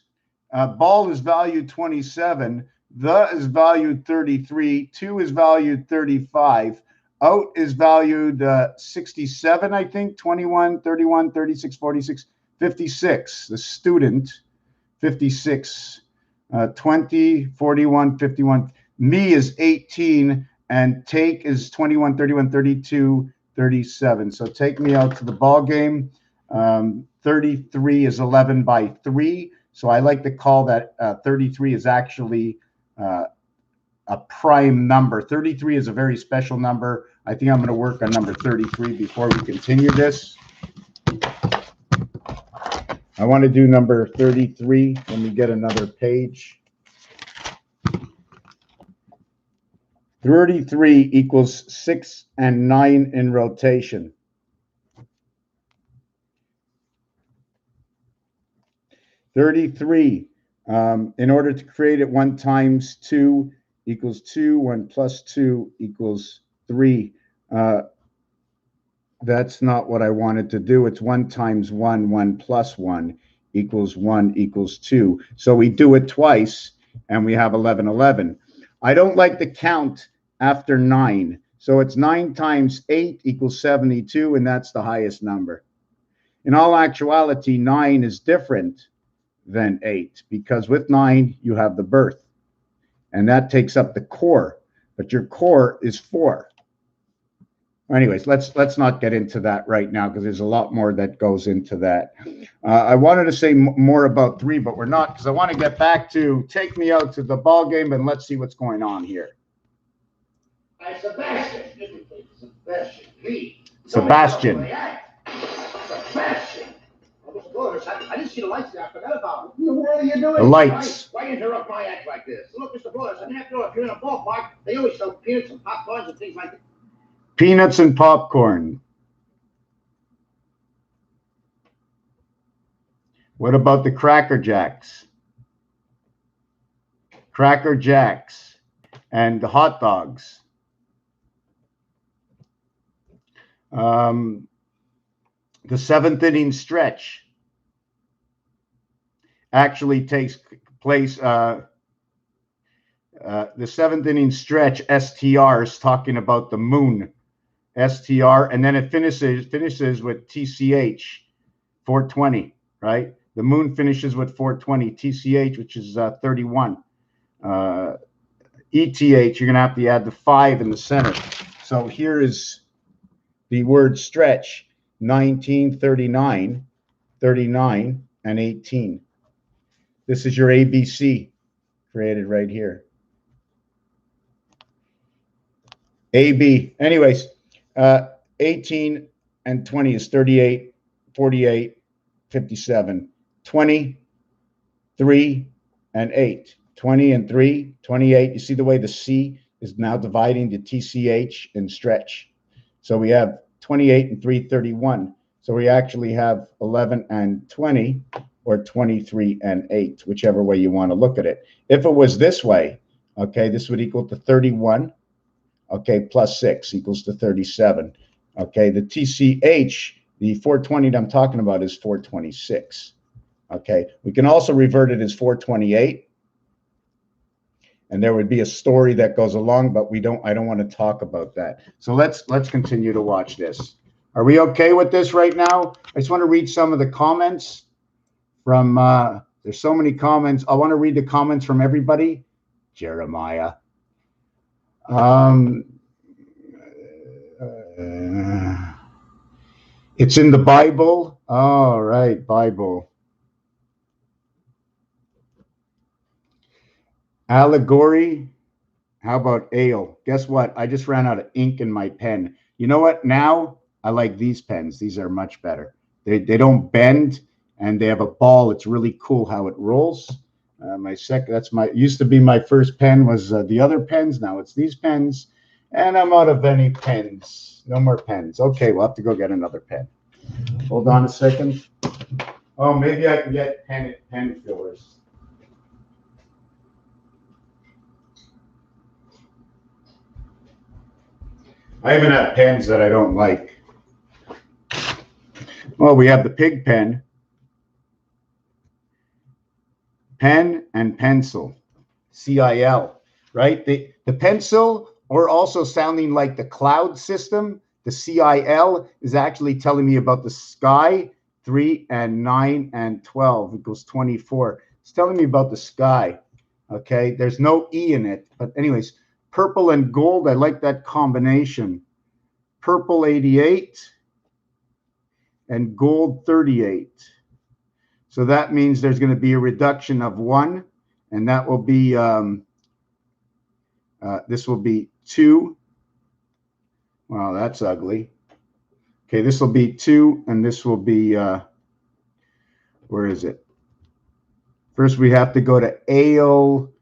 Ball is valued 27. The is valued 33. Two is valued 35. Out is valued 67, I think. 21, 31, 36, 46, 56. The student, 56. 20, 41, 51. Me is 18. And take is 21, 31, 32, 37. So take me out to the ball game. 33 is 11 by 3. So I like to call that 33 is actually a prime number. 33 is a very special number. I think I'm going to work on number 33 before we continue this. I want to do number 33. Let me get another page. 33 equals 6 and 9 in rotation. 33. In order to create it, 1 times 2 equals 2. 1 plus 2 equals 3. That's not what I wanted to do. It's 1 times 1, 1 plus 1 equals 1 equals 2. So we do it twice, and we have 11, 11. I don't like to count after 9. So it's 9 times 8 equals 72, and that's the highest number. In all actuality, 9 is different than 8, because with 9, you have the birth. And that takes up the core. But your core is 4. Anyways, let's not get into that right now, because there's a lot more that goes into that. I wanted to say more about 3, but we're not, because I want to get back to take me out to the ball game, and let's see what's going on here. Sebastian. Sebastian. Sebastian. I didn't see the lights there. I forgot about them. What are you doing? The lights. Why interrupt my act like this? Look, Mr. Flores, and after all, if you're in a ballpark, they always sell peanuts and popcorns and things like that. Peanuts and popcorn. What about the Cracker Jacks? Cracker Jacks and the hot dogs. The 7th inning stretch actually takes place. The 7th inning stretch, STR, is talking about the moon. STR, and then it finishes with TCH, 420, right? The moon finishes with 420, TCH, which is 31. ETH, you're going to have to add the 5 in the center. So here is the word stretch, 19, 39, 39, and 18. This is your ABC created right here. AB. Anyways, 18 and 20 is 38, 48, 57. 20, 3, and 8. 20 and 3, 28. You see the way the C is now dividing the TCH and stretch. So we have 28 and 3, 31. So we actually have 11 and 20, or 23 and 8, whichever way you want to look at it. If it was this way, okay, this would equal to 31. Okay, plus 6 equals to 37. Okay, the TCH, the 420 that I'm talking about, is 426. Okay, we can also revert it as 428. And there would be a story that goes along, but I don't want to talk about that. So let's continue to watch this. Are we okay with this right now? I just want to read some of the comments from, there's so many comments. I want to read the comments from everybody. Jeremiah. It's in the Bible. All right, Bible. Allegory. How about ale? Guess what? I just ran out of ink in my pen. You know what? Now I like these pens. These are much better. They don't bend, and they have a ball. It's really cool how it rolls. Used to be my first pen was the other pens. Now it's these pens, and I'm out of any pens. No more pens. Okay, we'll have to go get another pen. Hold on a second. Oh, maybe I can get pen fillers. I even have pens that I don't like. Well, we have the pig pen. Pen and pencil, CIL, right? The pencil, or also sounding like the cloud system, the CIL is actually telling me about the sky. 3 and 9 and 12 equals 24. It's telling me about the sky. Okay, there's no E in it. But anyways, purple and gold, I like that combination. Purple 88 and gold 38. So that means there's going to be a reduction of 1, and that will be, this will be 2. Wow, that's ugly. Okay, this will be 2, and this will be, where is it? First, we have to go to ale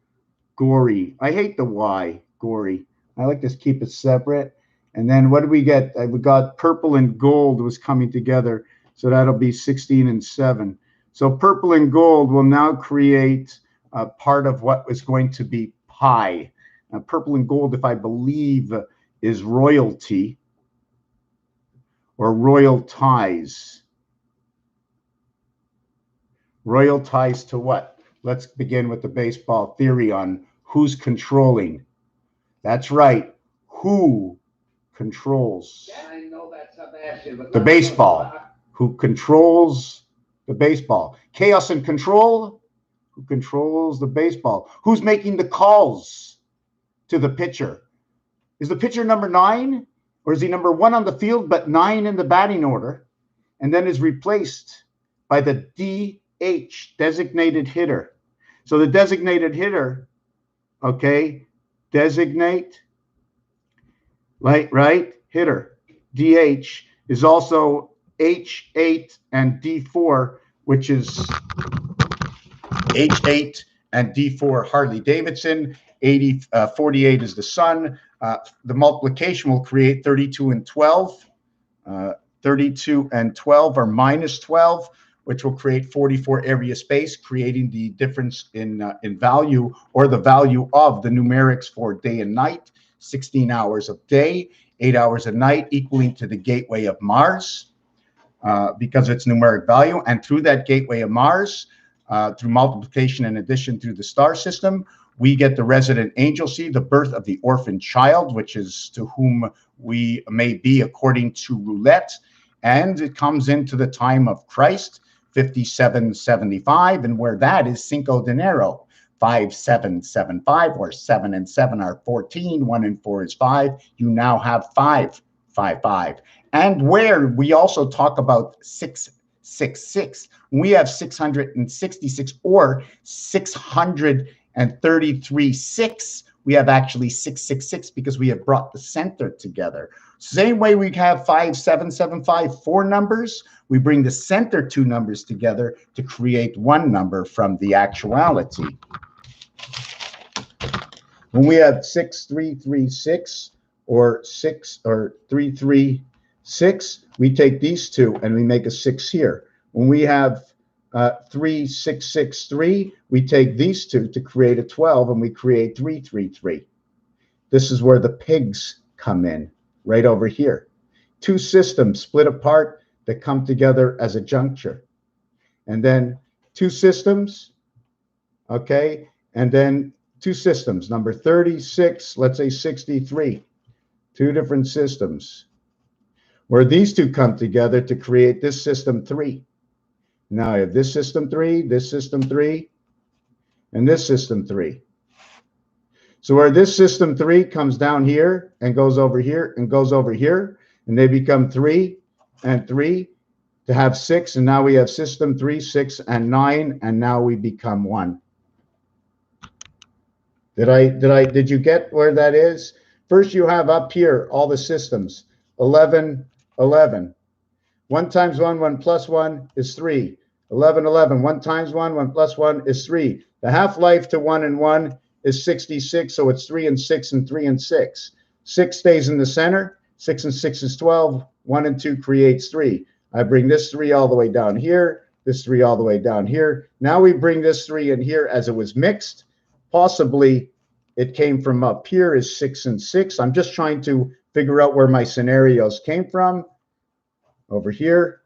gory. I hate the Y, gory. I like to keep it separate. And then what do we get? We got purple and gold was coming together. So that'll be 16 and 7. So purple and gold will now create part of what is going to be pi. Now, purple and gold, if I believe, is royalty or royal ties. Royal ties to what? Let's begin with the baseball theory on who's controlling. That's right. Who controls the baseball? Who controls the baseball? Chaos and control? Who controls the baseball? Who's making the calls to the pitcher? Is the pitcher number 9? Or is he number 1 on the field, but 9 in the batting order? And then is replaced by the DH, designated hitter. So the designated hitter, okay, designate, right, hitter, DH, is also H8 and D4, which is H8 and D4 Harley Davidson. 48 is the sun. The multiplication will create 32 and 12. 32 and 12 are minus 12, which will create 44 area space, creating the difference in value, or the value of the numerics for day and night. 16 hours of day, 8 hours of night, equaling to the gateway of Mars, because it's numeric value. And through that gateway of Mars, through multiplication and addition through the star system, we get the resident angel seed, the birth of the orphan child, which is to whom we may be according to roulette. And it comes into the time of Christ, 5775, and where that is Cinco de Enero, 5775, or 7 and 7 are 14, 1 and 4 is 5. You now have 555. And where we also talk about 666, we have 666 or 633 6. We have actually 666 because we have brought the center together. Same way we have 5775, 4 numbers. We bring the center 2 numbers together to create 1 number from the actuality. When we have 6336 or 336, we take these 2 and we make a 6 here. When we have 3663, we take these 2 to create a 12, and we create 333. This is where the pigs come in, right over here. 2 systems split apart that come together as a juncture. And then 2 systems, okay? And then 2 systems, number 36, let's say 63. 2 different systems where these 2 come together to create this system 3. Now I have this system 3, this system 3, and this system 3. So where this system 3 comes down here and goes over here and goes over here, and they become 3 and 3 to have 6, and now we have system 3, 6, and 9, and now we become 1. Did you get where that is? First you have up here all the systems, 11, 11. 1 times 1, 1 plus 1 is 3. 11, 11. 1 times 1, 1 plus 1 is 3. The half-life to 1 and 1 is 66, so it's 3 and 6 and 3 and 6. 6 stays in the center. 6 and 6 is 12. 1 and 2 creates 3. I bring this 3 all the way down here, this 3 all the way down here. Now we bring this 3 in here as it was mixed. Possibly it came from up here is 6 and 6. I'm just trying to figure out where my scenarios came from. Over here.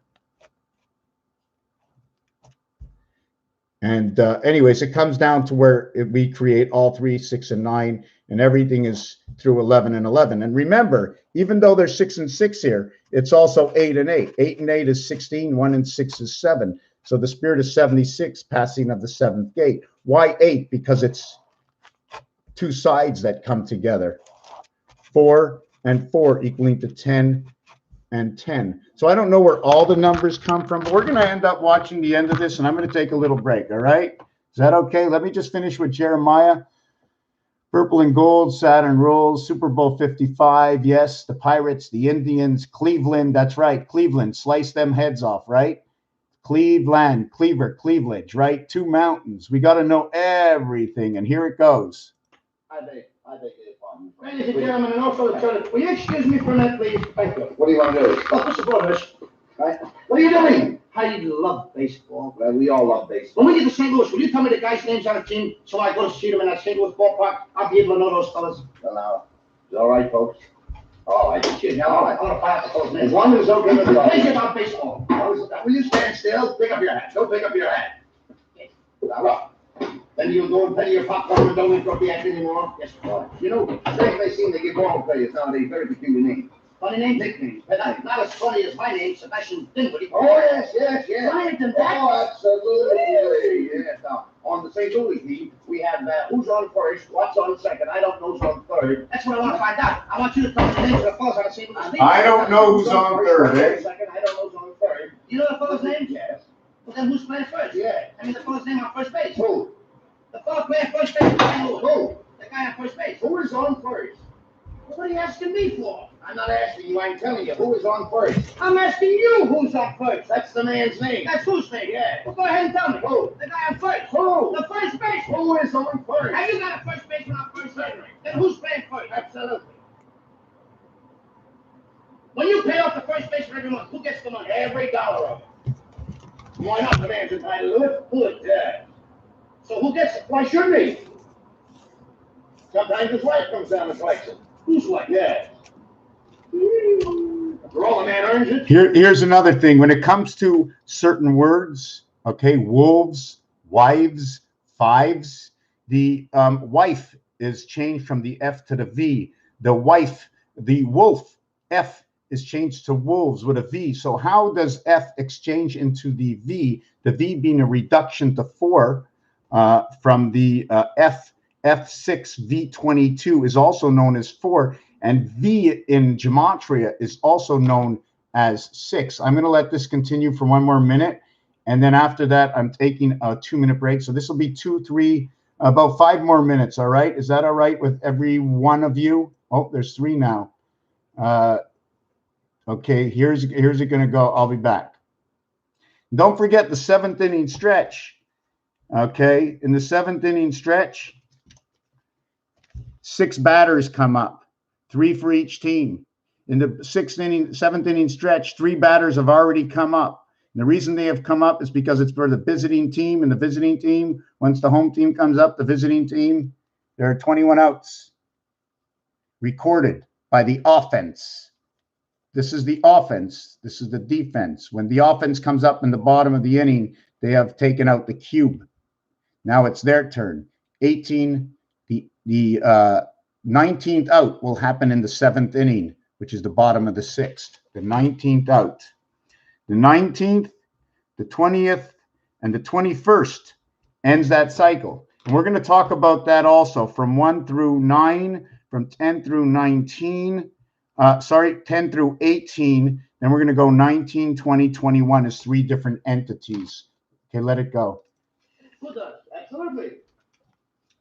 And anyways, it comes down to where we create all 3, 6, and 9, and everything is through 11 and 11. And remember, even though there's 6 and 6 here, it's also 8 and 8. 8 and 8 is 16, 1 and 6 is 7. So the spirit is 76, passing of the 7th gate. Why 8? Because it's 2 sides that come together. 4 and 4 equaling to 10 and 10. So I don't know where all the numbers come from, but we're going to end up watching the end of this, and I'm going to take a little break, all right? Is that okay? Let me just finish with Jeremiah. Purple and gold, Saturn rules, Super Bowl 55, yes, the Pirates, the Indians, Cleveland, that's right, Cleveland, slice them heads off, right? Cleveland, Cleveland, right? 2 mountains. We got to know everything, and here it goes. Ladies and gentlemen, and also the children, will you excuse me for a minute, please? Thank you. What do you want to do? Oh, Mr. Brothers, right? What are you doing? I love baseball. Well, we all love baseball. When we get to St. Louis, will you tell me the guys' names on the team so when I go to see them in that St. Louis ballpark, I'll be able to know those fellas? Well, now, is all right, folks? All right. Shit, now I want to find out the fellas' names. As long as it's okay with Crazy us. about baseball. Will you stand still? Pick up your hat. Go pick up your hat. Now, look. Then you'll go and pay your popcorn and don't interrupt the act anymore. Yes, sir. You know, they seem to give ball players nowadays very peculiar names. Funny name, nicknames. But not as funny as my name, Sebastian Dinwiddie. Oh, yes. Bryant and that. Oh, absolutely. Yes. Now, on the St. Louis team, we have who's on first, what's on second. I don't know who's on third. That's what I want to find out. I want you to tell me the names of the fellas on the St. Louis team. I don't know who's on third, eh? Second, I don't know who's on third. You know the fellas' names? Yes. Well, then who's playing first? Yeah. I mean the fella's name on first base. Who? The fella playing first base in St. Louis. Who? The guy on first base. Who is on first? What are you asking me for? I'm not asking you, I'm telling you, who is on first? I'm asking you who's on first. That's the man's name. That's whose name? Yeah. Well, go ahead and tell me. Who? The guy on first. Who? The first baseman. Who is on first? Have you got a first baseman on first base? Then who's playing first? Absolutely. When you pay off the first baseman every month, who gets the money? Every dollar of it. Why not? The man's entitled to it. Good. Yeah. So who gets it? Why shouldn't he? Sometimes his wife comes down and collects it. Whose wife? Yeah. After all, the man earns it. Here's another thing. When it comes to certain words, okay, wolves, wives, fives, the wife is changed from the F to the V. The wife, the wolf, F is changed to wolves with a V. So how does F exchange into the V? The V being a reduction to 4 from the F6 V22 is also known as 4. And V in gematria is also known as 6. I'm going to let this continue for 1 more minute. And then after that, I'm taking a 2-minute break. So this will be 2, 3, about 5 more minutes. All right. Is that all right with every one of you? Oh, there's 3 now. Okay. Here's it going to go. I'll be back. Don't forget the 7th inning stretch. Okay. In the 7th inning stretch, 6 batters come up. 3 for each team. In the 7th inning stretch, 3 batters have already come up. And the reason they have come up is because it's for the visiting team. And the visiting team, once the home team comes up, the visiting team, there are 21 outs recorded by the offense. This is the offense. This is the defense. When the offense comes up in the bottom of the inning, they have taken out the cube. Now it's their turn. 18, the 19th out will happen in the 7th inning, which is the bottom of the 6th. The 19th out. The 19th, the 20th, and the 21st ends that cycle. And we're going to talk about that also from 1 through 9, from 10 through 19, 10 through 18. Then we're going to go 19, 20, 21 as 3 different entities. Okay, let it go. Who does? Absolutely.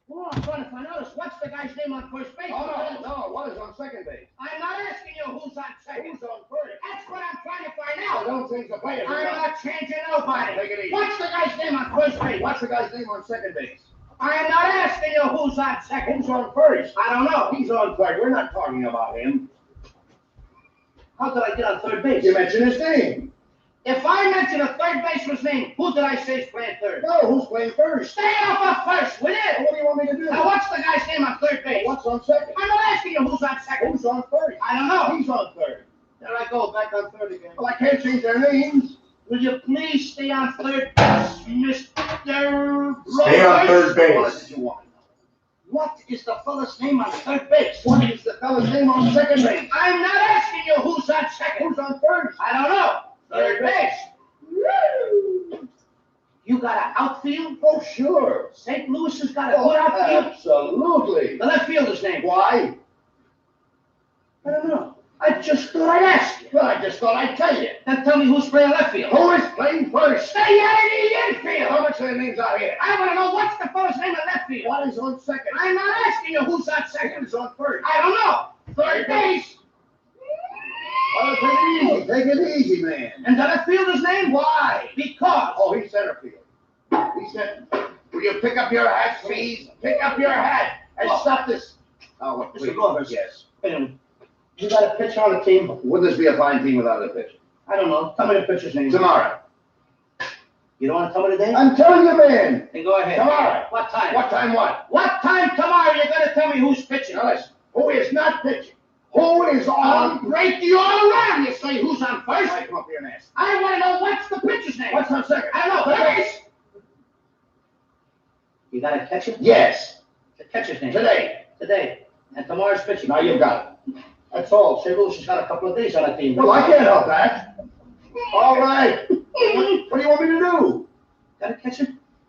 Well, I'm trying to find out is what's the guy's name on first base? Oh, no. What is on second base? I'm not asking you who's on second. Who's on first? That's what I'm trying to find I out. don't change the players. I'm not changing nobody. Take it easy. What's the guy's name on first base? What's the guy's name on second base? I am not asking you who's on second. Who's on first? I don't know. He's on third. We're not talking about him. How did I get on third base? You mentioned his name. If I mention a third baseman's name, who did I say is playing third? No, who's playing first? Stay off of first, will you? What do you want me to do? Now, what's the guy's name on third base? What's on second? I'm not asking you who's on second. Who's on first? I don't know. He's on third. There I go, back on third again. Well, I can't change their names. Will you please stay on third base, Mr. Stay on third base. What did you want? What is the fella's name on third base? What is the fella's name on second base? I'm not asking you who's on second. Who's on first? I don't know. Third base. You got an outfield? Oh, sure. St. Louis has got a good outfield? Absolutely. The left fielder's name? Why? I don't know. I just thought I'd ask you. Well, I just thought I'd tell you. Then tell me who's playing left field. Who is playing first? Stay out of the infield. How much are the names out here? I want to know what's the fella's name on left field. What is on second? I'm not asking you who's on second. Who's on first? I don't know. Third base. Oh, take it easy. Take it easy, man. And the left fielder's name? Why? Because. Oh, he's center field. He said, will you pick up your hat, please? Pick up your hat and stop this. Oh, what, please? Yes. You got a pitcher on the team? Wouldn't this be a fine team without a pitcher? I don't know. Tell me the pitcher's name. Tomorrow. You don't want to tell me the day? I'm telling you, man. Then go ahead. Tomorrow. What time? What time what? What time tomorrow? You're going to tell me who's pitching. Now listen, who is not pitching? Who is I'll on? break you all around. You say who's on first? I come up here and ask. I want to know what's the pitcher's name. What's on second? I don't know. Please. You got a catcher? Yes. The catcher's name. Today. Today. And tomorrow's pitching. Now you've got it. That's all. St. Louis has got a couple of days on the team. Well, I can't help that. All right. What do you want me to do? Got a catcher?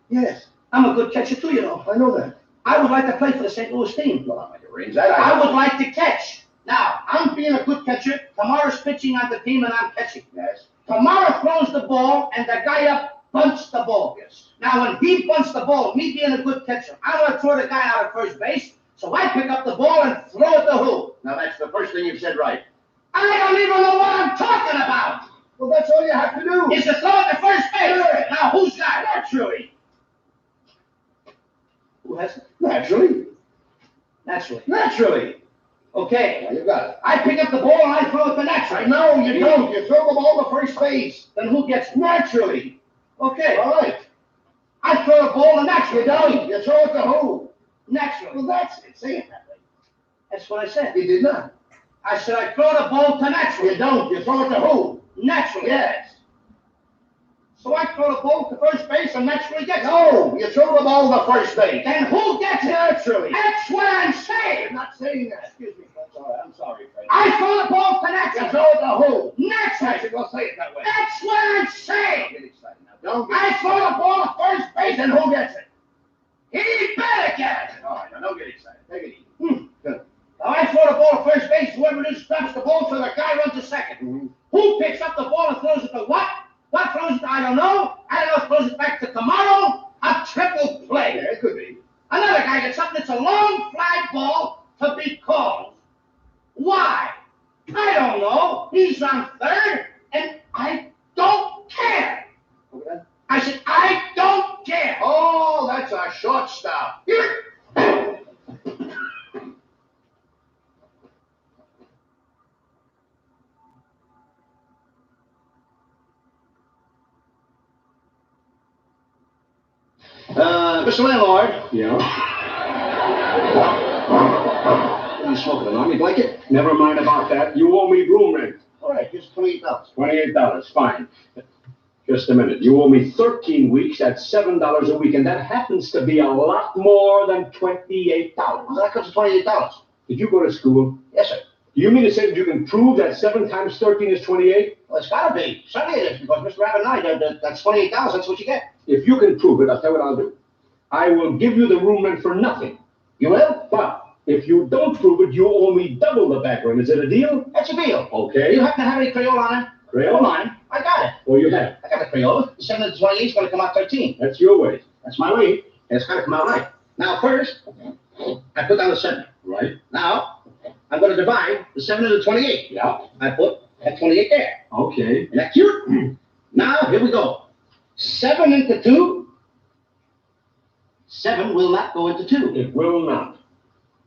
Yes. I'm a good catcher too, you know. I know that. I would like to play for the St. Louis team. Well, I'm going to arrange that. I would like to catch. Now, I'm being a good catcher. Tomorrow's pitching on the team and I'm catching. Yes. Tomorrow throws the ball and the guy up bunts the ball. Yes. Now, when he bunts the ball, me being a good catcher, I want to throw the guy out of first base. So I pick up the ball and throw it to who? Now that's the first thing you've said right. I don't even know what I'm talking about. Well, that's all you have to do. Is to throw it to first base. Yeah. Now, who's got it? Naturally. Who has it? Naturally. Naturally. Naturally. Okay. Now you got it. I pick up the ball and I throw it to naturally. No, you don't. You throw the ball to first base. Then who gets it? Naturally. Okay. All right. I throw the ball to naturally. You don't. You throw it to who? Naturally. Well, that's it. Say it that way. That's what I said. You did not. I said I throw the ball to naturally. You don't. You throw it to who? Naturally. Yes. So I throw the ball to first base and naturally gets it. No, you throw the ball to first base. Then who gets it? Naturally. That's what I'm saying. I'm not saying that. Excuse me, Fred. I'm sorry, Fred. I throw the ball to You naturally. throw it to who? Naturally. Well, say it that way. That's what I'm saying. Don't get excited now. Don't get I throw the ball to first base And and who gets it? he better get it. All right, now don't get excited. Take it easy. Good. Now I throw the ball to first base. Whoever it is stops the ball so the guy runs to second. Mm-hmm. Who picks up the ball and throws it to what? What throws it to? I don't know. I don't know. Throws it back to tomorrow. A triple play. Yeah, it could be. Another guy gets up and it's a long fly ball to be called. Why? I don't know. He's on third, and I don't care. Okay. I said, I don't care. Oh, that's a shortstop. Mr. Landlord. Yeah? What are you smoking, an army blanket? Never mind about that. You owe me room rent. All right, here's $28. $28, fine. Just a minute. You owe me 13 weeks at $7 a week, and that happens to be a lot more than $28. Well, that comes to $28. Did you go to school? Yes, sir. Do you mean to say that you can prove that 7 times 13 is 28? Well, it's got to be. Certainly it is, because Mr. Rabbit and I, that's $28. That's what you get. If you can prove it, I'll tell you what I'll do. I will give you the room rent for nothing. You will? But if you don't prove it, you owe me double the back rent. Is it a deal? That's a deal. Okay. You happen to have any Crayola on it? Crayola? Hold on. I got it. Oh, you have. I got the Crayola. The 7 to 28 is going to come out 13. That's your way. That's my way. And it's got to come out right. Now, first, I put down the 7. Right? Now, I'm going to divide the 7 into 28. Yeah. I put that 28 there. Okay. Isn't that cute? Now, here we go. 7 into 2. 7 will not go into 2. It will not.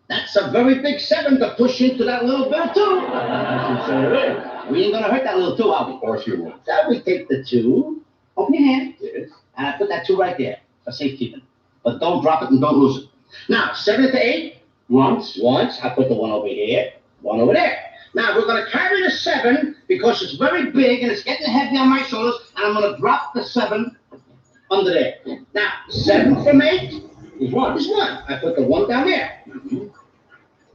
That's a very big 7 to push into that little bit of 2. That's what it is. We ain't going to hurt that little 2, are we? Of course you won't. So we take the 2, open your hand, Yes. and I put that 2 right there for safekeeping. But don't drop it and don't lose it. Now, 7 into 8. Once, I put the 1 over here, 1 over there. Now, we're going to carry the 7 because it's very big and it's getting heavy on my shoulders, and I'm going to drop the 7 under there. Now, 7 from 8 Is what? is 1. I put the 1 down there.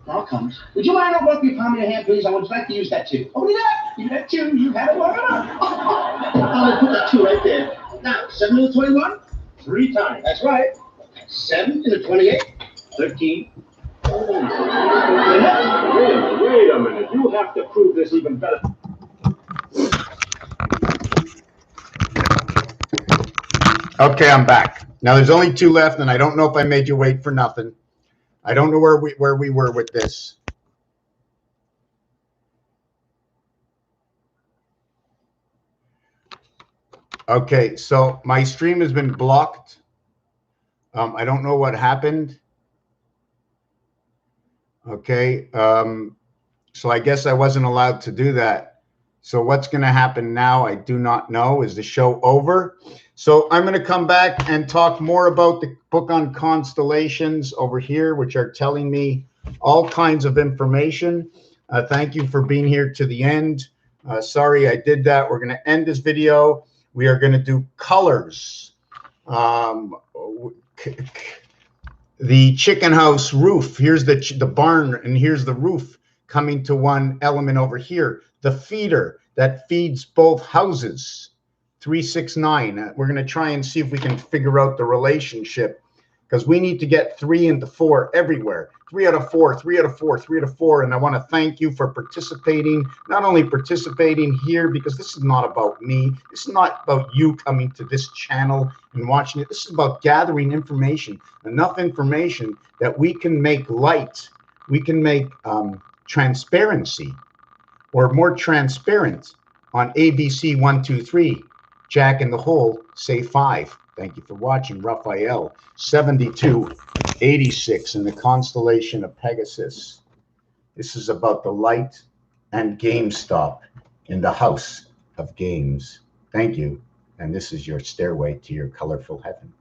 Now it comes. Would you mind opening your palm of your hand, please? I would like to use that 2. Oh, yeah, you have 2. You have it. I'm going to put that 2 right there. Now, 7 to the 21. 3 times. That's right. 7 to the 28. 13. Wait a minute. You have to prove this even better. Okay, I'm back. Now there's only 2 left, and I don't know if I made you wait for nothing. I don't know where we were with this. Okay, so my stream has been blocked. I don't know what happened. Okay, so I guess I wasn't allowed to do that. So what's going to happen now, I do not know. Is the show over? So I'm going to come back and talk more about the book on constellations over here, which are telling me all kinds of information. Thank you for being here to the end. Sorry I did that. We're going to end this video. We are going to do colors. The chicken house roof. Here's the barn, and here's the roof coming to one element over here. The feeder that feeds both houses. 369. We're going to try and see if we can figure out the relationship, because we need to get 3 into 4 everywhere. 3 out of 4, 3 out of 4, 3 out of 4. And I want to thank you for participating, not only participating here, because this is not about me. This is not about you coming to this channel and watching it. This is about gathering information, enough information that we can make light. We can make transparency, or more transparent, on ABC 1, 2, 3. Jack in the hole, say 5. Thank you for watching. Raphael, 7286 in the constellation of Pegasus. This is about the light and GameStop in the house of games. Thank you. And this is your stairway to your colorful heaven.